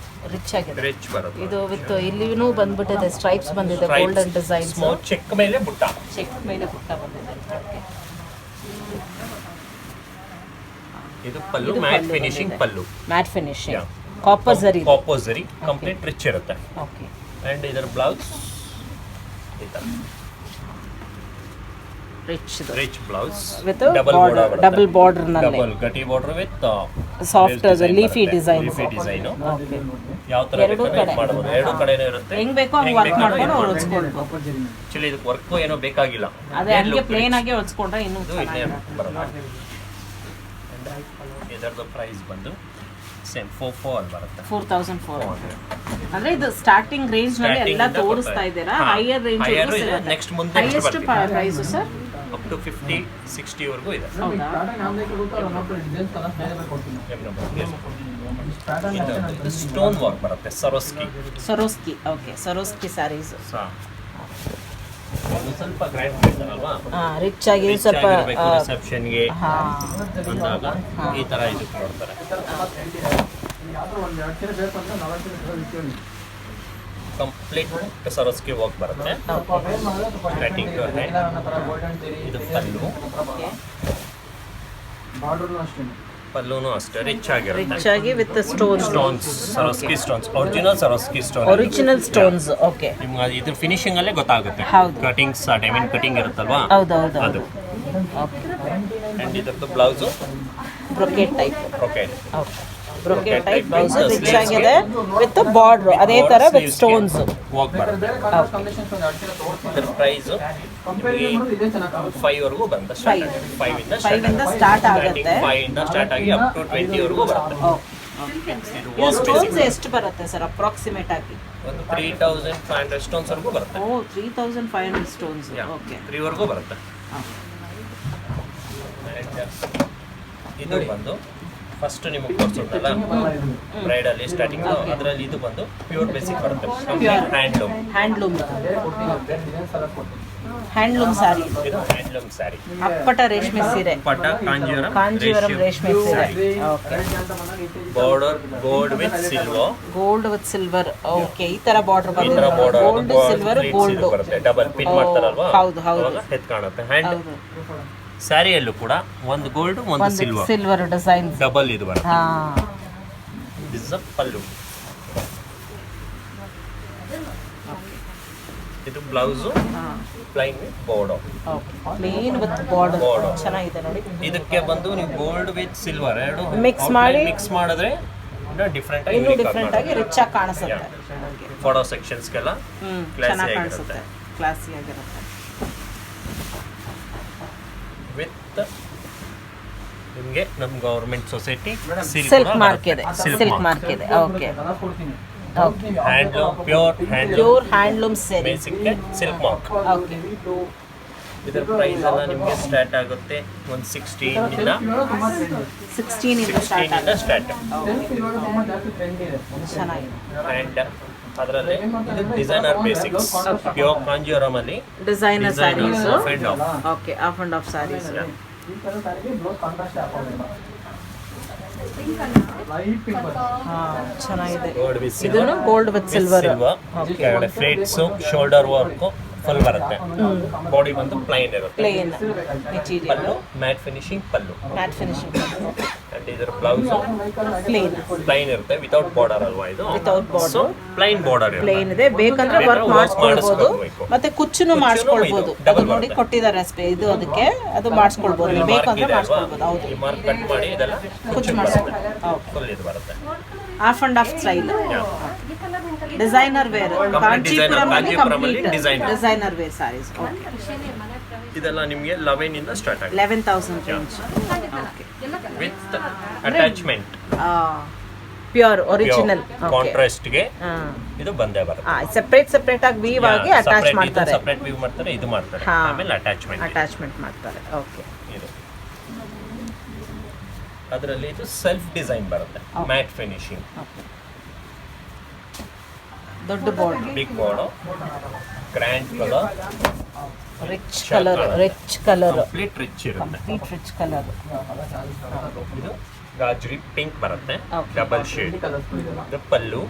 rich ಆಗಿದೆ. ರಿಚ್ ಬರುತ್ತೆ. ಇದು ವಿತ್ ಇಲ್ಲಿನೂ ಬಂದ್ಬಿಟ್ಟಿದೆ, ಸ್ಟ್ರೈಪ್ಸ್ ಬಂದಿದೆ, ಗೋಲ್ಡನ್ ಡಿಸೈನ್ಸ್. ಸ್ಮಾಲ್ ಚೆಕ್ ಮೇಲೆ ಬುಟ್ಟ. ಚೆಕ್ ಮೇಲೆ ಪುಟ್ಟ ಬಂದಿದೆ. ಓಕೆ ಇದು pallu matte finishing pallu, matte finishing Yeah. Copper zari. Copper zari complete rich ಇರುತ್ತೆ. ಓಕೆ ಅಂಡ್ ಇದರ ಬ್ಲೌಸ್ ಈ ತರ rich rich blouse with double border ನಲ್ಲಿ ಡಬಲ್ ಗಟಿ border with soft leafy design. Leafy design okay ಯಾವ ತರ ಎರಡೂ ಕಡೆ. ಮಾಡಬಹುದು, ಎರಡು ಕಡೆನೂ ಇರುತ್ತೆ. ಹೆಂಗ್ ಬೇಕೋ ಹಂಗೆ ವರ್ಕ್ ಮಾಡ್ಕೊಂಡು ಹೊಲ್ಸ್ಕೊಳ್ಬೋದು. ಆಕ್ಚುಲಿ ಇದಕ್ಕೆ ವರ್ಕ್ ಏನೋ ಬೇಕಾಗಿಲ್ಲ, ಅದೇ ಹಂಗೆ ಪ್ಲೇನ್ ಆಗಿ ಹೊಲ್ಸ್ಕೊಂಡ್ರೆ ಇನ್ನೂ ಇದು ಇನ್ನೇ ಚೆನ್ನಾಗಿ ಬರಲ್ಲ. ಇದರದ್ದು ಪ್ರೈಸ್ ಬಂದು ಸೇಮ್ 4 ಬರುತ್ತೆ. 4400. ಅಂದ್ರೆ ಇದು ಸ್ಟಾರ್ಟಿಂಗ್ ರೇಂಜ್ ನಲ್ಲಿ ಎಲ್ಲ ತೋರಿಸ್ತಾ ಇದ್ದೀರಾ. ಹೈಯರ್ ರೇಂಜ್ ನೆಕ್ಸ್ಟ್ ಮುಂದೆ highest price sir up to 50-60 ವರೆಗೂ ಇದೆ. ಹೌದಾ? ಇದು ಸ್ಟೋನ್ ವರ್ಕ್ ಬರುತ್ತೆ, ಸರೋಸ್ಕಿ. ಸರೋಸ್ಕಿ. ಓಕೆ ಸರೋಸ್ಕಿ ಸ್ಯಾರೀಸ್. ಸ್ವಲ್ಪ ಗ್ರ್ಯಾಂಡ್ ಮಾಡ್ತಾರಲ್ವಾ, ರಿಚ್ ಆಗಿ ಸ್ವಲ್ಪ ರಿಸೆಪ್ಷನ್ಗೆ ಅಂದಾಗ ಈ ತರ ಇದಕ್ಕೆ ನೋಡ್ತಾರೆ. ಕಂಪ್ಲೀಟ್ ಸರೋಸ್ಕಿ ವರ್ಕ್ ಬರುತ್ತೆ. Starting to head. ಇದು ಪಲ್ಲು, ಪಲ್ಲುನು ಅಷ್ಟೇ ರಿಚ್ ಆಗಿರುತ್ತೆ. ರಿಚ್ ಆಗಿ with stones. Stones, Swarovski stones, original Swarovski stone. Original stones. Okay ನಿಮ್ಗೆ ಇದು ಫಿನಿಶಿಂಗ್ ಅಲ್ಲೇ ಗೊತ್ತಾಗುತ್ತೆ. ಹೌದು. ಕಟಿಂಗ್ಸ್ ಡೈಮಂಡ್ ಕಟಿಂಗ್ ಇರುತ್ತಲ್ವಾ, ಹೌದೌದು ಅದು ಆ್ಯಂಡ್ ಇದ್ರದ್ದು blouse brocade type. Brocade. Okay, brocade type blouse with rich sleeves ಆಗಿದೆ ವಿತ್ ಬಾರ್ಡ್ರ್ ಅದೇ ಥರ ವಿತ್ ಸ್ಟೋನ್ಸ್. ವರ್ಕ್ ಬರುತ್ತೆ. ಇದರ ಪ್ರೈಸು ನಿಮಗೆ 5 ವರೆಗೂ ಬರುತ್ತೆ. 5 ಇಂದ ಸ್ಟಾರ್ಟ್ ಆಗುತ್ತೆ. 5 ಇಂದ ಸ್ಟಾರ್ಟ್ ಆಗಿ ಅಪ್ ಟು 20 ವರೆಗೂ ಬರುತ್ತೆ. ಇದು ವರ್ಕ್ ಸ್ಟೋನ್ಸ್ ಎಷ್ಟು ಬರುತ್ತೆ ಸರ್ ಅಪ್ರಾಕ್ಸಿಮೇಟ್ ಆಗಿ? ಒಂದು 3500 ಸ್ಟೋನ್ಸ್ ವರೆಗೂ ಬರುತ್ತೆ. ಓ 3500 ಸ್ಟೋನ್ಸ್. ಓಕೆ, 3 ವರೆಗೂ ಬರುತ್ತೆ. ಇದು ಬಂದು ಫಸ್ಟ್ ನಿಮಗೆ ತೋರಿಸೋದಲ್ಲ ಬ್ರೈಡಲ್ಲಿ ಸ್ಟಾರ್ಟಿಂಗ್, ಅದರಲ್ಲಿ ಇದು ಬಂದು ಪ್ಯೂರ್ ಬೇಸಿಕ್ ಬರುತ್ತೆ. ಹ್ಯಾಂಡ್ಲೂಮ್ ಸ್ಯಾರಿ. ಇದು ಹ್ಯಾಂಡ್ಲೂಮ್ ಸ್ಯಾರಿ. ಅಪ್ಪಟ ರೇಷ್ಮೆ ಸೀರೆ. ಪಟ ಕಾಂಜೀವರಂ ರೇಷ್ಮೆ ಸೀರೆ. Okay, border gold with silver. Gold with silver. Okay, ಈ ತರ ಬಾರ್ಡರ್ ಈ ತರ ಬಾರ್ಡರ್ ಗೋಲ್ಡ್ ಸಿಲ್ವರ್ ಗೋಲ್ಡ್ ಬರುತ್ತೆ. ಡಬಲ್ ಪಿನ್ ಮಾಡ್ತಾರಲ್ವಾ, ಹೌದು ಹೌದು ಅವಾಗ ಹೆತ್ ಕಾಣುತ್ತೆ. ಹ್ಯಾಂಡ್ ಸ್ಯಾರಿಯಲ್ಲೂ ಕೂಡ ಒಂದು ಗೋಲ್ಡ್ ಒಂದು ಸಿಲ್ವರ್ ಸಿಲ್ವರ್ ಡಿಸೈನ್ ಡಬಲ್ ಇದು ಬರುತ್ತೆ. ಹಾ, ದಿಸ್ ಇಸ್ ಪಲ್ಲು. ಇದು blouse plain with border. Okay, plain with border. ಚೆನ್ನಾಗಿದೆ ನೋಡಿ. ಇದಕ್ಕೆ ಬಂದು ನೀವು ಗೋಲ್ಡ್ ವಿತ್ ಸಿಲ್ವರ್ ಎರಡು ಮಿಕ್ಸ್ ಮಾಡಿ ಮಿಕ್ಸ್ ಮಾಡಿದ್ರೆ ಡಿಫ್ರೆಂಟ್ ಇನ್ನೂ ಆಗಿ ಡಿಫ್ರೆಂಟ್ ಆಗಿ ರಿಚ್ ಆಗಿ ಕಾಣಿಸುತ್ತೆ. ಫೋಟೋ ಸೆಕ್ಷನ್ಸ್ಗೆಲ್ಲ ಕ್ಲಾಸಿ ಚೆನ್ನಾಗಿ ಆಗಿರುತ್ತೆ. ಕಾಣಿಸುತ್ತೆ, ಕ್ಲಾಸಿ ಆಗಿರುತ್ತೆ. ವಿತ್ ನಿಮಗೆ ನಮ್ಮ ಗವರ್ಮೆಂಟ್ ಸೊಸೈಟಿ ಸಿಲ್ಕ್ ಮಾರ್ಕ್ ಇದೆ. ಸಿಲ್ಕ್ ಮಾರ್ಕ್ ಇದೆ. Okay okay, handloom pure handloom ಸೀರೆ ಬೇಸಿಕ್ ಸಿಲ್ಕ್ ಮಾರ್ಕ್. ಓಕೆ, ಇದರ ಪ್ರೈಸ್ ಎಲ್ಲ ನಿಮಗೆ ಸ್ಟಾರ್ಟ್ ಆಗುತ್ತೆ ಒಂದು 16 ಇಂದ 16 ಇಂದ ಸ್ಟಾರ್ಟ್. ಚೆನ್ನಾಗಿದೆ. ಆ್ಯಂಡ್ ಅದರಲ್ಲಿ ಇದು ಡಿಸೈನರ್ ಬೇಸಿಕ್ಸ್ ಪ್ಯೂರ್ ಕಾಂಜೀವರಂ ಅಲ್ಲಿ designer sarees. Half and half. Okay, half and half sarees. ಚೆನ್ನಾಗಿದೆ. ಗೋಲ್ಡ್ ವಿತ್ ಇದನ್ನು ಗೋಲ್ಡ್ ವಿತ್ ಸಿಲ್ವರ್. ಕೆಳಗಡೆ ಫ್ಲೇಟ್ಸ್ ಶೋಲ್ಡರ್ ವರ್ಕ್ ಫುಲ್ ಬರುತ್ತೆ. ಬಾಡಿ ಬಂದು ಪ್ಲೈನ್ ಇರುತ್ತೆ. Plain material, pallu matte finishing pallu. Matte finishing. And ಇದರ ಬ್ಲೌಸ್ ಪ್ಲೇನ್ ಪ್ಲೈನ್ ಇರುತ್ತೆ, ವಿತೌಟ್ ಬಾರ್ಡರ್ ಅಲ್ವಾ ಇದು. Without border. So plain border ಇರುತ್ತೆ. ಪ್ಲೇನ್ ಇದೆ. ಬೇಕಂದ್ರೆ ವರ್ಕ್ ಮಾಡಿಸ್ಕೊಳ್ಬಹುದು, ಮತ್ತೆ ಕುಚ್ಚುನು ಮಾಡಿಸ್ಕೊಳ್ಬಹುದು. ಅದು ನೋಡಿ ಕೊಟ್ಟಿದ್ದಾರೆ ಇದು, ಅದಕ್ಕೆ ಅದು ಮಾಡಿಸ್ಕೊಳ್ಬಹುದು. ಬೇಕಂದ್ರೆ ಮಾಡಿಸ್ಕೊಳ್ಬಹುದು. ಹೌದು, ಈ ಮಾರ್ಕ್ ಕಟ್ ಮಾಡಿ ಇದೆಲ್ಲ ಕುಚ್ಚು ಮಾಡಿಸ್ಕೊಳ್ಬಹುದು. ಫುಲ್ ಇದು ಬರುತ್ತೆ. Half and half style. Designer wear. Kanchipuram ಅಲ್ಲಿ ಕಂಪ್ಲೀಟ್ ಡಿಸೈನರ್ ವೇರ್ ಸ್ಯಾರೀಸ್. ಇದೆಲ್ಲ ನಿಮಗೆ 11 ಇಂದ ಸ್ಟಾರ್ಟ್ ಆಗುತ್ತೆ. 11,000 range. Okay, with attachment pure original contrast ಗೆ ಇದು ಬಂದೇ ಬರುತ್ತೆ. ಸೆಪರೇಟ್ ಆಗಿ ವೀವ್ ಆಗಿ ಅಟ್ಯಾಚ್ ಮಾಡ್ತಾರೆ. ಸೆಪರೇಟ್ ವೀವ್ ಮಾಡ್ತಾರೆ, ಇದು ಮಾಡ್ತಾರೆ, ಆಮೇಲೆ ಅಟ್ಯಾಚ್ಮೆಂಟ್ ಮಾಡ್ತಾರೆ. ಓಕೆ, ಇದು ಅದರಲ್ಲಿ ಇದು ಸೆಲ್ಫ್ ಡಿಸೈನ್ ಬರುತ್ತೆ. ಮ್ಯಾಟ್ ಫಿನಿಶಿಂಗ್, ದೊಡ್ಡ border, big border, grand colour, rich colour complete rich ಇರುತ್ತೆ. Rich colour. ಇದು ಗಾಜರಿ ಪಿಂಕ್ ಬರುತ್ತೆ, Okay. Double shade. ಇದು ಪಲ್ಲು.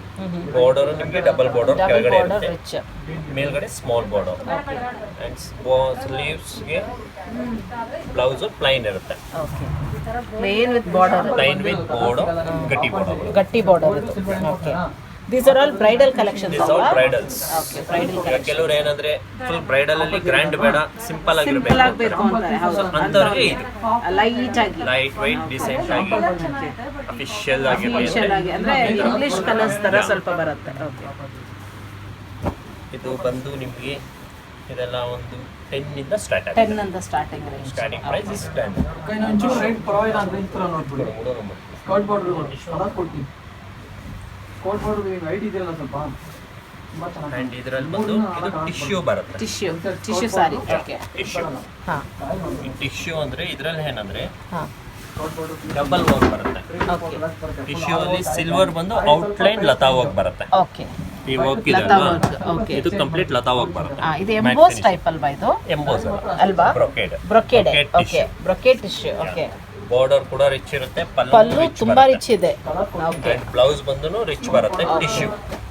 ಬಾರ್ಡರ್ ನಿಮಗೆ ಡಬಲ್ ಬಾರ್ಡರ್ ಕೆಳಗಡೆ ಇರುತ್ತೆ, ರಿಚ್ ಮೇಲ್ಗಡೆ ಸ್ಮಾಲ್ ಬಾರ್ಡರ್. ಅಂಡ್ ಸ್ಲೀವ್ಸ್ಗೆ ಬ್ಲೌಸ್ ಪ್ಲೈನ್ ಇರುತ್ತೆ. Okay, plain with border. Plain with border, ಗಟ್ಟಿ ಬಾರ್ಡರ್ ಇದು. Okay, these are all bridal collections. These are bridals. Okay, bridal ಈಗ ಕೆಲವರು ಏನಂದ್ರೆ ಫುಲ್ ಬ್ರೈಡಲ್ ಅಲ್ಲಿ ಗ್ರ್ಯಾಂಡ್ ಬೇಡ, ಸಿಂಪಲ್ ಸಿಂಪಲ್ ಆಗಬೇಕು ಅಂತಾರೆ. ಹೌದು, ಅಂತವ್ರಿಗೆ ಇದು ಲೈಟ್ ಆಗಿ, ಲೈಟ್ ವೈಟ್ ಡಿಸೆಂಟ್ ಆಗಿ ಅಫಿಷಿಯಲ್ ಆಗಿರಲಿ ಫೇಶಿಯಲ್ ಆಗಿ, ಅಂದ್ರೆ ಇಂಗ್ಲಿಷ್ ಕಲರ್ಸ್ ತರ ಸ್ವಲ್ಪ ಬರುತ್ತೆ. ಓಕೆ, ಇದು ಬಂದು ನಿಮಗೆ ಇದೆಲ್ಲ ಒಂದು 10 ಇಂದ ಸ್ಟಾರ್ಟ್ ಆಗುತ್ತೆ. 10 ಅಂತ starting range. Starting price is 10. ಒಂಚೂರು ರೇಟ್ ಪರವಾಗಿಲ್ಲ ಅಂದ್ರೆ ಈ ಥರ ನೋಡ್ಬಿಡಿ. ಸ್ಕರ್ಟ್ ಬಾರ್ಡರ್ ಕೊಡ್ತೀನಿ. ಸ್ಕರ್ಟ್ ಬಾರ್ಡರ್ ವೈಟ್ ಇದೆಯಲ್ಲ ಸ್ವಲ್ಪ ತುಂಬಾ ಚೆನ್ನಾಗಿ. ಅಂಡ್ ಇದರಲ್ಲಿ ಬಂದು ಇದು ಟಿಶ್ಯೂ ಬರುತ್ತೆ. Tissue saree. Okay, tissue. ಹಾ ಈ ಟಿಶ್ಯೂ ಅಂದ್ರೆ ಇದರಲ್ಲಿ ಏನಂದ್ರೆ ಹಾ ಡಬಲ್ ವರ್ಕ್ ಬರುತ್ತೆ. ಓಕೆ, ಟಿಶ್ಯೂ ಅಲ್ಲಿ ಸಿಲ್ವರ್ ಬಂದು ಔಟ್ಲೈನ್ ಲತಾ ವರ್ಕ್ ಬರುತ್ತೆ. ಓಕೆ, ಈ ವರ್ಕ್ ಲತಾ ಇದೆ ವರ್ಕ್. ಓಕೆ, ಇದು ಕಂಪ್ಲೀಟ್ ಲತಾ ವರ್ಕ್ ಬರುತ್ತೆ. ಇದು ಎಂಬೋಸ್ ಟೈಪ್ ಅಲ್ವಾ ಇದು? ಎಂಬೋಸ್ ಅಲ್ವಾ? Brocade. Brocade. Brocade okay, tissue. Brocade tissue. Okay, border ಕೂಡ ರಿಚ್ ಇರುತ್ತೆ, ಪಲ್ಲು ತುಂಬಾ ರಿಚ್ ಇದೆ. ಓಕೆ, ಅಂಡ್ ಬ್ಲೌಸ್ ಬಂದು ರಿಚ್ ಬರುತ್ತೆ.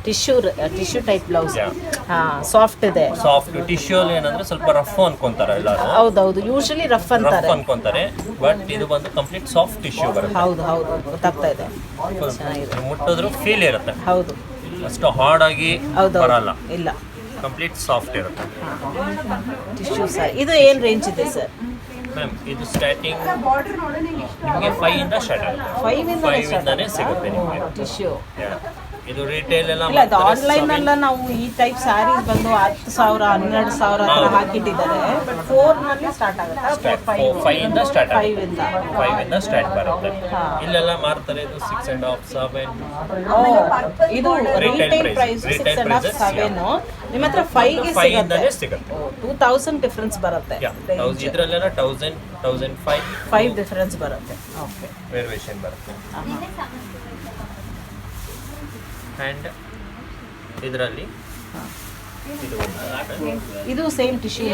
Tissue type blouse. Yeah. ಹಾ, ಸಾಫ್ಟ್ ಇದೆ. ಸಾಫ್ಟ್ ಟಿಶ್ಯೂ ಅಲ್ಲಿ ಏನಂದ್ರೆ ಸ್ವಲ್ಪ ರಫ್ ಅನ್ಕೊಂತಾರೆ ಎಲ್ಲರೂ. ಹೌದೌದು, ಯೂಶಲಿ ರಫ್ ಅಂತಾರೆ. ರಫ್ ಅನ್ಕೊಂತಾರೆ, ಬಟ್ ಇದು ಬಂದು ಕಂಪ್ಲೀಟ್ ಸಾಫ್ಟ್ ಟಿಶ್ಯೂ ಬರುತ್ತೆ. ಹೌದು ಹೌದು, ಗೊತ್ತಾಗ್ತಾ ಇದೆ. ಚೆನ್ನಾಗಿದೆ. ಮುಟ್ಟಿದ್ರು ಫೀಲ್ ಇರುತ್ತೆ, ಹೌದು ಅಷ್ಟು ಹಾರ್ಡ್ ಆಗಿ ಹೌದು, ಬರಲ್ಲ, ಇಲ್ಲ. ಕಂಪ್ಲೀಟ್ ಸಾಫ್ಟ್ ಇರುತ್ತೆ. Tissue sir. ಇದು ಏನು ರೇಂಜ್ ಇದೆ ಸರ್? ಮ್ಯಾಮ್ ಇದು ಸ್ಟಾರ್ಟಿಂಗ್ ನಿಮಗೆ 5 ಇಂದ ಸ್ಟಾರ್ಟ್ ಆಗುತ್ತೆ. 5 ಇಂದಾನೇ ಸಿಗುತ್ತೆ ನಿಮಗೆ ಟಿಶ್ಯೂ. ಇದು ರಿಟೇಲ್ ಎಲ್ಲ ಇಲ್ಲ, ಅದು ಆನ್ಲೈನ್ ಎಲ್ಲ ನಾವು ಈ ಟೈಪ್ ಸ್ಯಾರೀಸ್ ಬಂದು 10,000 12,000 ಹತ್ರ ಹಾಕಿಟ್ಟಿದ್ದಾರೆ. ಬಟ್ 4 ನಲ್ಲಿ ಸ್ಟಾರ್ಟ್ ಆಗುತ್ತೆ. 5 ಇಂದ ಸ್ಟಾರ್ಟ್ ಆಗುತ್ತೆ. 5 ಇಂದ 5 ಇಂದ ಸ್ಟಾರ್ಟ್ ಬರುತ್ತೆ. ಇಲ್ಲೆಲ್ಲ ಮಾರ್ತಾರೆ ಇದು 6.5 7. ಇದು Retail ರಿಟೇಲ್ ಪ್ರೈಸ್ prices. 6.5 7. ನಿಮ್ಮ ಹತ್ರ 5 ಗೆ 5 ಸಿಗುತ್ತೆ. ಇಂದಾನೇ ಸಿಗುತ್ತೆ. 2000 ಡಿಫರೆನ್ಸ್ ಬರುತ್ತೆ. ಇದರಲ್ಲೆಲ್ಲ 1000 1005 5 ಡಿಫರೆನ್ಸ್ ಬರುತ್ತೆ. ಓಕೆ. ವೇರಿಯೇಷನ್ ಬರುತ್ತೆ. ಆ್ಯಂಡ್ ಇದರಲ್ಲಿ ಇದು ಇದು ಸೇಮ್ ಟಿಶ್ಯೂ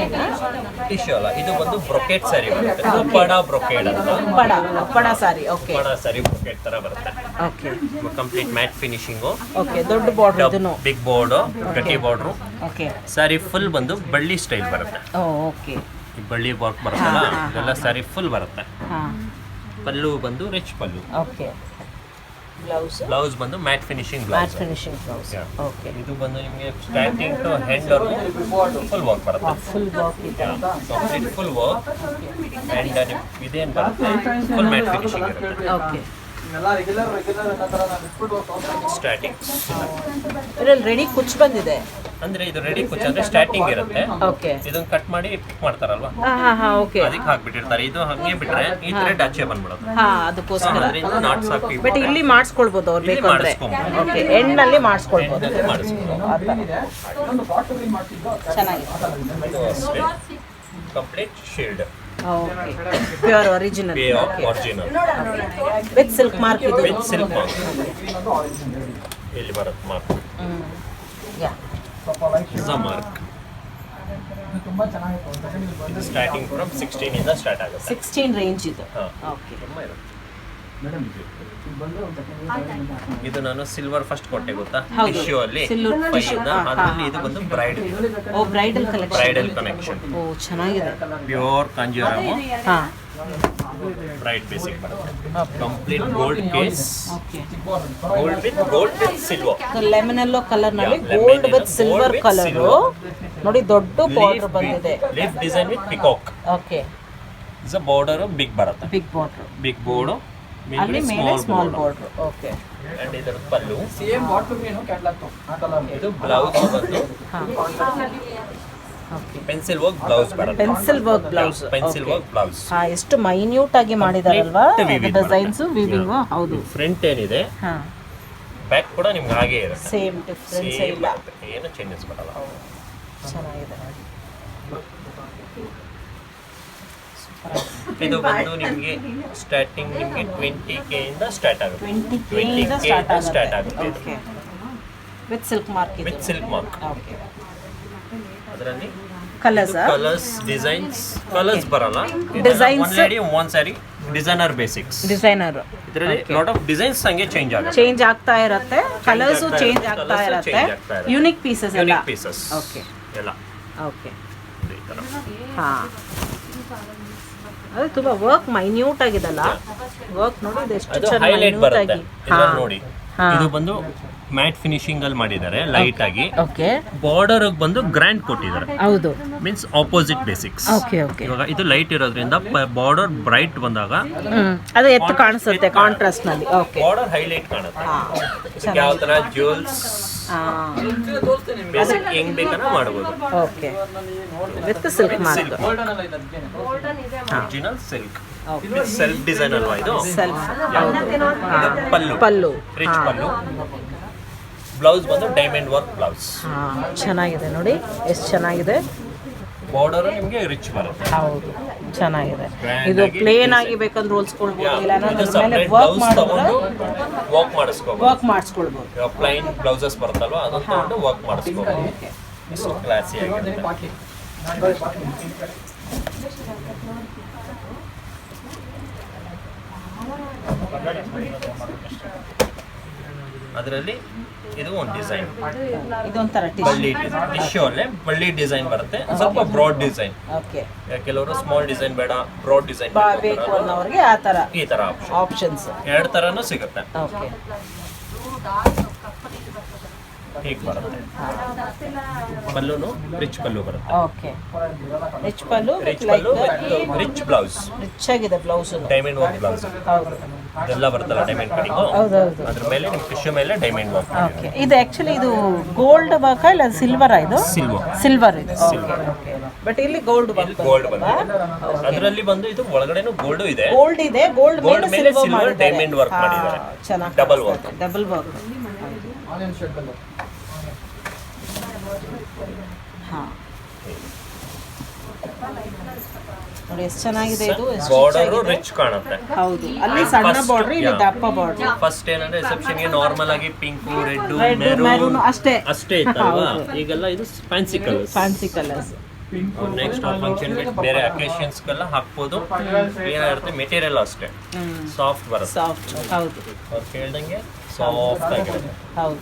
ಟಿಶ್ಯೂ ಅಲ್ಲ, ಇದು ಒಂದು ಬ್ರೊಕೆಟ್ ಸ್ಯಾರಿ ಬರುತ್ತೆ. ಉಪ್ಪಡ ಬ್ರೊಕೆಟ್ ಅಂತ. ಪಡ saree. Okay. Uppada saree brocade ತರ ಬರುತ್ತೆ. Okay. Complete matte finishing, okay. ದೊಡ್ಡ ಬಾರ್ಡರ್ ಇದನ್ನು. ಬಿಗ್ ಬೋರ್ಡು, ಗಟ್ಟಿ ಬಾರ್ಡ್ರು. ಓಕೆ. ಸ್ಯಾರಿ ಫುಲ್ ಬಂದು ಬಳ್ಳಿ ಸ್ಟೈಲ್ ಬರುತ್ತೆ. ಓಕೆ. ಈ ಬಳ್ಳಿ ವರ್ಕ್ ಬರುತ್ತಲ್ಲ, ಇದೆಲ್ಲ ಸ್ಯಾರಿ ಫುಲ್ ಬರುತ್ತೆ. ಹಾಂ. ಪಲ್ಲು ಬಂದು ರಿಚ್ ಪಲ್ಲು. ಓಕೆ. ಬ್ಲೌಸ್ ಬಂದು matte finishing matte blouse. Finishing blouse. Okay. ಇದು ಬಂದು ನಿಮಗೆ starting to end full work ಬರುತ್ತೆ. ಫುಲ್ ವರ್ಕ್ ಇದೆ. Complete full work. ಆ್ಯಂಡ್ ಇದೇನು ಬರುತ್ತೆ ಫುಲ್ ಮ್ಯಾಟ್ ಫಿನಿಶಿಂಗ್ ಇರುತ್ತೆ. ಓಕೆ. ಎಲ್ಲ ರೆಗ್ಯುಲರ್ ಅನ್ನೋ ಥರ ನಾವು ಬಿಟ್ಬಿಟ್ಟು ಸ್ಟಾರ್ಟಿಂಗ್ ಇದರಲ್ಲಿ ರೆಡಿ ಕುಚ್ ಬಂದಿದೆ. ಅಂದ್ರೆ ಇದು ರೆಡಿ ಕುಚ್ ಅಂದ್ರೆ ಸ್ಟಾರ್ಟಿಂಗ್ ಇರುತ್ತೆ. ಓಕೆ. ಇದನ್ನ ಕಟ್ ಮಾಡಿ ಪಿಕ್ ಮಾಡ್ತಾರಲ್ವಾ, ಹಾಂ. ಓಕೆ. ಅದಕ್ಕೆ ಹಾಕ್ಬಿಟ್ಟಿರ್ತಾರೆ. ಇದು ಹಂಗೆ ಬಿಟ್ರೆ ಈ ಥ್ರೆಡ್ ಆಚೆ ಬಂದ್ಬಿಡುತ್ತೆ. ಹಾಂ, ಅದಕ್ಕೋಸ್ಕರ. ಅದರಿಂದ ನಾಟ್ಸ್ ಹಾಕಿ ಬಟ್ ಇಲ್ಲಿ ಮಾಡಿಸ್ಕೊಳ್ಬೋದು ಅವ್ರು ಇಲ್ಲಿ ಬೇಕಂದ್ರೆ. ಮಾಡಿಸ್ಕೊಬೋದು. ಓಕೆ. ಎಂಡ್ನಲ್ಲಿ ಮಾಡಿಸ್ಕೊಳ್ಬೋದು. ಮಾಡಿಸ್ಬೋದು. ಒಂದು ಬಾಟಲ್ ಮಾಡ್ತಿದ್ದು ಚೆನ್ನಾಗಿದೆ. ಇದು ಅಷ್ಟೇ complete shield okay. Pure original. Original with silk mark ಇದು. ವಿತ್ ಸಿಲ್ಕ್ ಮಾರ್ಕ್ ಇಲ್ಲಿ ಬರುತ್ತೆ. Mark yeah. Is a mark. ತುಂಬಾ ಚೆನ್ನಾಗಿತ್ತು. ಇದು ಸ್ಟಾರ್ಟಿಂಗ್ ಫ್ರಮ್ 16 ಇಂದ ಸ್ಟಾರ್ಟ್ ಆಗುತ್ತೆ. 16 ರೇಂಜ್ ಇದು. ಹಾಂ. ಓಕೆ. ತುಂಬಾ ಇರುತ್ತೆ. ಮೇಡಮ್ ಬಂದು ಒಂದು ಸೆಕೆಂಡ್ ಇದು ನಾನು ಸಿಲ್ವರ್ ಫಸ್ಟ್ ಕೊಟ್ಟೆ ಗೊತ್ತಾ, ಹೌದು. ಟಿಶ್ಯೂ ಅಲ್ಲಿ Silver 5 tissue. ಇಂದ. ಅದರಲ್ಲಿ ಇದು ಬಂದು bride oh, bridal collection. Bridal connection. Oh, ಚೆನ್ನಾಗಿದೆ. ಪ್ಯೂರ್ ಕಾಂಜೀವರಮ್ ಹಾಂ. ಬ್ರೈಡ್ ಬೇಸಿಕ್ ಬರುತ್ತೆ. Complete gold case, okay. Gold with silver. Lemon yellow colour ನಲ್ಲಿ Yeah, gold lemon with yellow, silver gold with colour. silver. ನೋಡಿ, ದೊಡ್ಡ ಬಾರ್ಡರ್ ಬಂದಿದೆ. Leaf design with peacock. Okay. Is a border big ಬರುತ್ತೆ. Big border. ಬಿಗ್ ಬೋರ್ಡ್ ಅಲ್ಲಿ ಮೇಲೆ ಸ್ಮಾಲ್ ಬಾರ್ಡರ್. ಓಕೆ. ಅಂಡ್ ಇದರ ಪಲ್ಲು. ಸೇಮ್ ಬಾಟಲ್ ಏನು ಕ್ಯಾಟ್ಲಾಗ್ ಆ ಕಲರ್. ಇದು ಬ್ಲೌಸ್ ಬಂದು ಹಾಂ. ಓಕೆ. ಪೆನ್ಸಿಲ್ ವರ್ಕ್ ಬ್ಲೌಸ್ ಬರುತ್ತೆ. Pencil work blouse. Pencil work blouse. ಹಾಂ, ಎಷ್ಟು ಮೈನ್ಯೂಟ್ ಆಗಿ ಮಾಡಿದಾರಲ್ವಾ weaving ಡಿಸೈನ್ಸ್, ಬರುತ್ತೆ. ವಿವಿಂಗ್. ಹೌದು. ಫ್ರಂಟ್ ಏನಿದೆ ಹಾಂ. ಬ್ಯಾಕ್ ಕೂಡ ನಿಮ್ಗೆ ಹಾಗೆ ಇರುತ್ತೆ. ಸೇಮ್ ಡಿಫ್ರೆನ್ಸ್ Same ಇಲ್ಲ. ಇರುತ್ತೆ. ಏನು ಚೇಂಜಸ್ ಬರಲ್ಲ. ಚೆನ್ನಾಗಿದೆ. ಇದು ಬಂದು ನಿಮಗೆ ಸ್ಟಾರ್ಟಿಂಗ್ ನಿಮಗೆ 20K ಇಂದ ಸ್ಟಾರ್ಟ್ ಆಗುತ್ತೆ. 20K ಇಂದ 20K ಸ್ಟಾರ್ಟ್ ಆಗುತ್ತೆ ಇದು. ಓಕೆ. ವಿತ್ ಸಿಲ್ಕ್ ಮಾರ್ಕ್ ಇದು. With silk mark. ಓಕೆ. ಅದರಲ್ಲಿ ಕಲರ್ಸ್. ಕಲರ್ಸ್ ಡಿಸೈನ್ಸ್ ಕಲರ್ಸ್ ಬರಲ್ಲ. Designs. One lady one sari designer basics. Designer. ಇದರಲ್ಲಿ ಲಾಟ್ ಆಫ್ ಡಿಸೈನ್ಸ್ ಹಂಗೆ ಚೇಂಜ್ ಆಗುತ್ತೆ. ಚೇಂಜ್ ಆಗ್ತಾ ಇರುತ್ತೆ. ಕಲರ್ಸ್ ಚೇಂಜ್ ಆಗ್ತಾ Colours ಇರುತ್ತೆ. change ಆಗ್ತಾ ಇರುತ್ತೆ. ಯೂನಿಕ್ ಪೀಸಸ್ ಎಲ್ಲ. Unique pieces okay. ಎಲ್ಲ ಓಕೆ. ಈ ಥರ. ಹಾಂ. ಅದು ತುಂಬ ವರ್ಕ್ ಮೈನ್ಯೂಟ್ ಆಗಿದಲ್ಲ. ವರ್ಕ್ ನೋಡಿ, ಇದು ಎಷ್ಟು ಅದು ಚೆನ್ನಾಗಿ ಹೈಲೈಟ್ ಮೈನ್ಯೂಟ್ ಬರುತ್ತೆ. ಆಗಿ. ಇದ್ರಲ್ಲಿ ನೋಡಿ, ಹಾಂ. ಇದು ಬಂದು ಮ್ಯಾಟ್ ಫಿನಿಶಿಂಗ್ ಅಲ್ಲಿ ಮಾಡಿದ್ದಾರೆ ಲೈಟ್ ಆಗಿ. ಓಕೆ. ಬಾರ್ಡರ್ ಬಂದು ಗ್ರ್ಯಾಂಡ್ ಕೊಟ್ಟಿದ್ದಾರೆ. ಹೌದು. Means opposite basics. Okay. Okay. ಇವಾಗ ಇದು ಲೈಟ್ ಇರೋದ್ರಿಂದ ಬಾರ್ಡರ್ ಬ್ರೈಟ್ ಬಂದಾಗ ಅದು ಎತ್ತು ಕಾಣಿಸುತ್ತೆ ಕಾಂಟ್ರಾಸ್ಟ್ ನಲ್ಲಿ. ಓಕೆ. ಬಾರ್ಡರ್ ಹೈಲೈಟ್ ಕಾಣುತ್ತೆ. ಹಾಂ. ಯಾವ ತರ ಜ್ಯುವೆಲ್ಸ್ ಹಾಂ. ತೋರಿಸ್ತೇನೆ ನಿಮ್ಗೆ. ಬೇಸಿಕ್ ಹೆಂಗ್ ಬೇಕನ್ನ ಮಾಡ್ಬೋದು. Okay. With silk mark. Golden ಅಲ್ಲ ಇದು ಅದಕ್ಕೆ. Original silk. ಸೆಲ್ಫ್ ಡಿಸೈನ್ ಅಲ್ವಾ ಇದು. ಸೆಲ್ಫ್. ಇದು ಪಲ್ಲು. ಪಲ್ಲು. ರಿಚ್ ಪಲ್ಲು. ಬ್ಲೌಸ್ ಬಂದು ಡೈಮಂಡ್ ವರ್ಕ್ ಬ್ಲೌಸ್. ಹಾಂ, ಚೆನ್ನಾಗಿದೆ ನೋಡಿ, ಎಷ್ಟು ಚೆನ್ನಾಗಿದೆ. ಬಾರ್ಡರ್ ನಿಮಗೆ ರಿಚ್ ಬರುತ್ತೆ. ಹೌದು, ಚೆನ್ನಾಗಿದೆ. Grand ಇದು ಆಗಿ ಪ್ಲೇನ್ design. ಆಗಿ ಬೇಕಂದ್ರೆ ಹೊಲ್ಸ್ಕೊಳ್ಬೋದು. ಇಲ್ಲ ಇದು ಅನ್ನೋದ್ರ ಮೇಲೆ separate ವರ್ಕ್ blouse ಮಾಡಿದ್ರೆ ತಗೊಂಡು ವರ್ಕ್ ಮಾಡಿಸ್ಕೋಬಹುದು. ವರ್ಕ್ ಮಾಡಿಸ್ಕೊಳ್ಬೋದು. ಇವಾಗ ಪ್ಲೈನ್ ಬ್ಲೌಸಸ್ ಬರುತ್ತಲ್ವಾ, ಅದನ್ನ ತಗೊಂಡು ವರ್ಕ್ ಮಾಡಿಸ್ಕೋಬಹುದು. ಓಕೆ. ಇಷ್ಟು ಕ್ಲಾಸಿ ಆಗಿರುತ್ತೆ. ಬಾಟ್ಲಿ. ಅದರಲ್ಲಿ ಇದು ಒಂದು ಡಿಸೈನ್, ಇದೊಂಥರ ಬಳ್ಳಿ ಟಿಶ್ಯೂ ಅಲ್ಲೇ ಬಳ್ಳಿ ಡಿಸೈನ್ ಬರುತ್ತೆ. ಸ್ವಲ್ಪ ಬ್ರಾಡ್ ಡಿಸೈನ್. ಓಕೆ. ಕೆಲವರು ಸ್ಮಾಲ್ ಡಿಸೈನ್ ಬೇಡ, ಬ್ರಾಡ್ ಡಿಸೈನ್ ಬೇಕು ಅನ್ನೋರಿಗೆ ಆ ಥರ ಈ ತರ ಆಪ್ಷನ್. ಆಪ್ಷನ್ಸ್. ಎರಡು ತರನೂ ಸಿಗುತ್ತೆ. ಓಕೆ. ಹೀಗೆ ಬರುತ್ತೆ. ಪಲ್ಲುನು ರಿಚ್ ಪಲ್ಲು ಬರುತ್ತೆ. ಓಕೆ, ರಿಚ್ ಪಲ್ಲು ರಿಚ್ ಪಲ್ಲು ರಿಚ್ ಬ್ಲೌಸ್, ರಿಚ್ ಆಗಿದೆ ಬ್ಲೌಸ್. ಡೈಮಂಡ್ ವರ್ಕ್ ಬ್ಲೌಸ್ ಹೌದು ಇದೆಲ್ಲ ಬರುತ್ತಲ್ಲ ಡೈಮಂಡ್ ಕಟಿಂಗು, ಹೌದೌದು. ಅದ್ರ ಮೇಲೆ ನಿಮ್ಮ ಟಿಶ್ಯೂ ಮೇಲೆ ಡೈಮಂಡ್ ವರ್ಕ್. ಓಕೆ, ಇದು ಆ್ಯಕ್ಚುಲಿ ಇದು ಗೋಲ್ಡ್ ವರ್ಕಾ ಇಲ್ಲ ಸಿಲ್ವರ್ ಇದು? ಸಿಲ್ವರ್ ಇದು. ಬಟ್ ಇಲ್ಲಿ ಗೋಲ್ಡ್ ಗೋಲ್ಡ್ ಬಂದಿದೆ. ಅದರಲ್ಲಿ ಬಂದು ಇದು ಒಳಗಡೆನು ಗೋಲ್ಡ್ ಇದೆ, ಗೋಲ್ಡ್ ಇದೆ, ಗೋಲ್ಡ್ ಮೇಲೆ ಸಿಲ್ವರ್ ಡೈಮಂಡ್ ವರ್ಕ್ ಮಾಡಿದ್ದಾರೆ. ಚೆನ್ನಾಗಿ double work. Double work. Onion shade ಅಲ್ಲ ಹಾಂ, ನೋಡಿ ಎಷ್ಟು ಚೆನ್ನಾಗಿದೆ ಇದು. ಎಷ್ಟು ಬಾರ್ಡರ್ ರಿಚ್ ಕಾಣುತ್ತೆ. ಹೌದು, ಅಲ್ಲಿ ಸಣ್ಣ ಬಾರ್ಡರ್, ಇಲ್ಲಿ ದಪ್ಪ ಬಾರ್ಡರ್. ಫಸ್ಟ್ ಏನಂದ್ರೆ ರಿಸೆಪ್ಷನ್ ಗೆ ನಾರ್ಮಲ್ ಆಗಿ ಪಿಂಕ್, ರೆಡ್, ಮೆರೂನ್ ಮೆರೂನ್ ಅಷ್ಟೇ ಅಷ್ಟೇ ಇತ್ತಲ್ವಾ. ಈಗೆಲ್ಲ ಇದು fancy colours. Fancy colours. Next function ಬೇರೆ ಅಕೇಶನ್ಸ್ ಗೆಲ್ಲ ಹಾಕ್ಬೋದು. ಏನಾಗಿರುತ್ತೆ ಮೆಟೀರಿಯಲ್ ಅಷ್ಟೇ ಸಾಫ್ಟ್ ಬರುತ್ತೆ. ಸಾಫ್ಟ್, ಹೌದು ಅವ್ರು ಕೇಳ್ದಂಗೆ ಸಾಫ್ಟ್ ಆಗಿರುತ್ತೆ, ಹೌದು,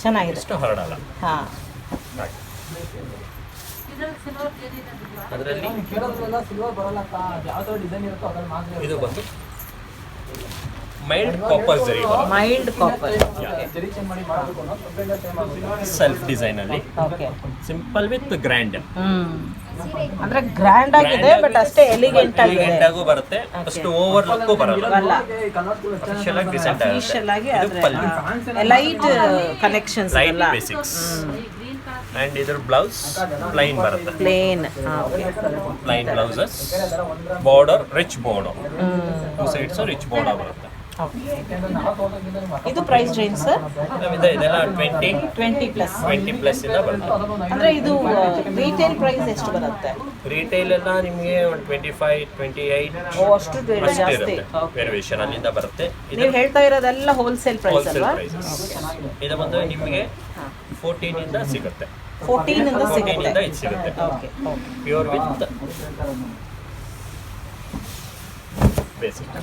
ಚೆನ್ನಾಗಿದೆ. ಎಷ್ಟು ಹರಡಲ್ಲ. ಹಾಂ, ಅದರಲ್ಲಿ ಕೇಳೋದ್ರೆಲ್ಲ ಸಿಲ್ವರ್ ಬರಲ್ಲ ಅಕ್ಕ, ಯಾವ ಥರ ಡಿಸೈನ್ ಇರುತ್ತೋ ಅದ್ರಲ್ಲಿ ಮಾತ್ರ ಇದು ಬಂದು ಮೈಲ್ಡ್ ಕಾಪರ್ ಜರಿ ಮೈಲ್ಡ್ ಕಾಪರ್. ಜರಿ ಚೇಂಜ್ ಮಾಡಿ ಮಾಡಬೇಕು ಅನ್ನೋ ಸ್ವಲ್ಪ ಸೇಮ್ ಆಗುತ್ತೆ. ಸೆಲ್ಫ್ ಡಿಸೈನ್ ಅಲ್ಲಿ ಓಕೆ, ಸಿಂಪಲ್ ವಿತ್ ಗ್ರ್ಯಾಂಡ್. ಅಂದ್ರೆ ಗ್ರ್ಯಾಂಡ್ ಆಗಿದೆ, ಬಟ್ ಅಷ್ಟೇ ಎಲಿಗೆಂಟ್ ಆಗಿದೆ. ಎಲಿಗೆಂಟ್ ಆಗು ಬರುತ್ತೆ, ಅಷ್ಟು ಓವರ್ ಲುಕ್ ಬರಲ್ಲ. ಅಫಿಷಿಯಲ್ ಆಗಿ ಡಿಸೈನ್ ಅಫಿಷಿಯಲ್ ಆಗಿ ಇದು ಪಲ್ಲು ಲೈಟ್ ಕನೆಕ್ಷನ್ಸ್ ಲೈಟ್ ಎಲ್ಲ ಬೇಸಿಕ್ಸ್. ಅಂಡ್ ಇದ್ರ ಬ್ಲೌಸ್ ಪ್ಲೈನ್ ಬರುತ್ತೆ, plain. Plain blouses, border rich border, two sides rich border ಬರುತ್ತೆ. ಇದು ಪ್ರೈಸ್ ರೇಂಜ್ ಸರ್? ಇದೆಲ್ಲ 20 ಪ್ಲಸ್ 20 ಪ್ಲಸ್ ಇಂದ ಬರುತ್ತೆ. ಅಂದ್ರೆ ಇದು ರಿಟೇಲ್ ಪ್ರೈಸ್ ಎಷ್ಟು ಬರುತ್ತೆ? ರಿಟೇಲ್ ಎಲ್ಲ ನಿಮಗೆ ಒಂದು 25, 28 ಅಷ್ಟು ಅಷ್ಟೇ ಜಾಸ್ತಿ. ಇರುತ್ತೆ. ವೇರಿಯೇಷನ್ ಅಲ್ಲಿಂದ ಬರುತ್ತೆ. ನೀವು ಹೇಳ್ತಾ ಇರೋದೆಲ್ಲ ಹೋಲ್ಸೇಲ್ ಪ್ರೈಸ್ ಹೋಲ್ಸೇಲ್ ಅಲ್ವಾ? ಪ್ರೈಸಸ್. ಇದು ಬಂದು ನಿಮಗೆ 14 ಇಂದ ಸಿಗುತ್ತೆ. 14 ಇಂದ 14 ಸಿಗುತ್ತೆ. ಇಂದ ಇದು ಸಿಗುತ್ತೆ. Okay, pure with basic.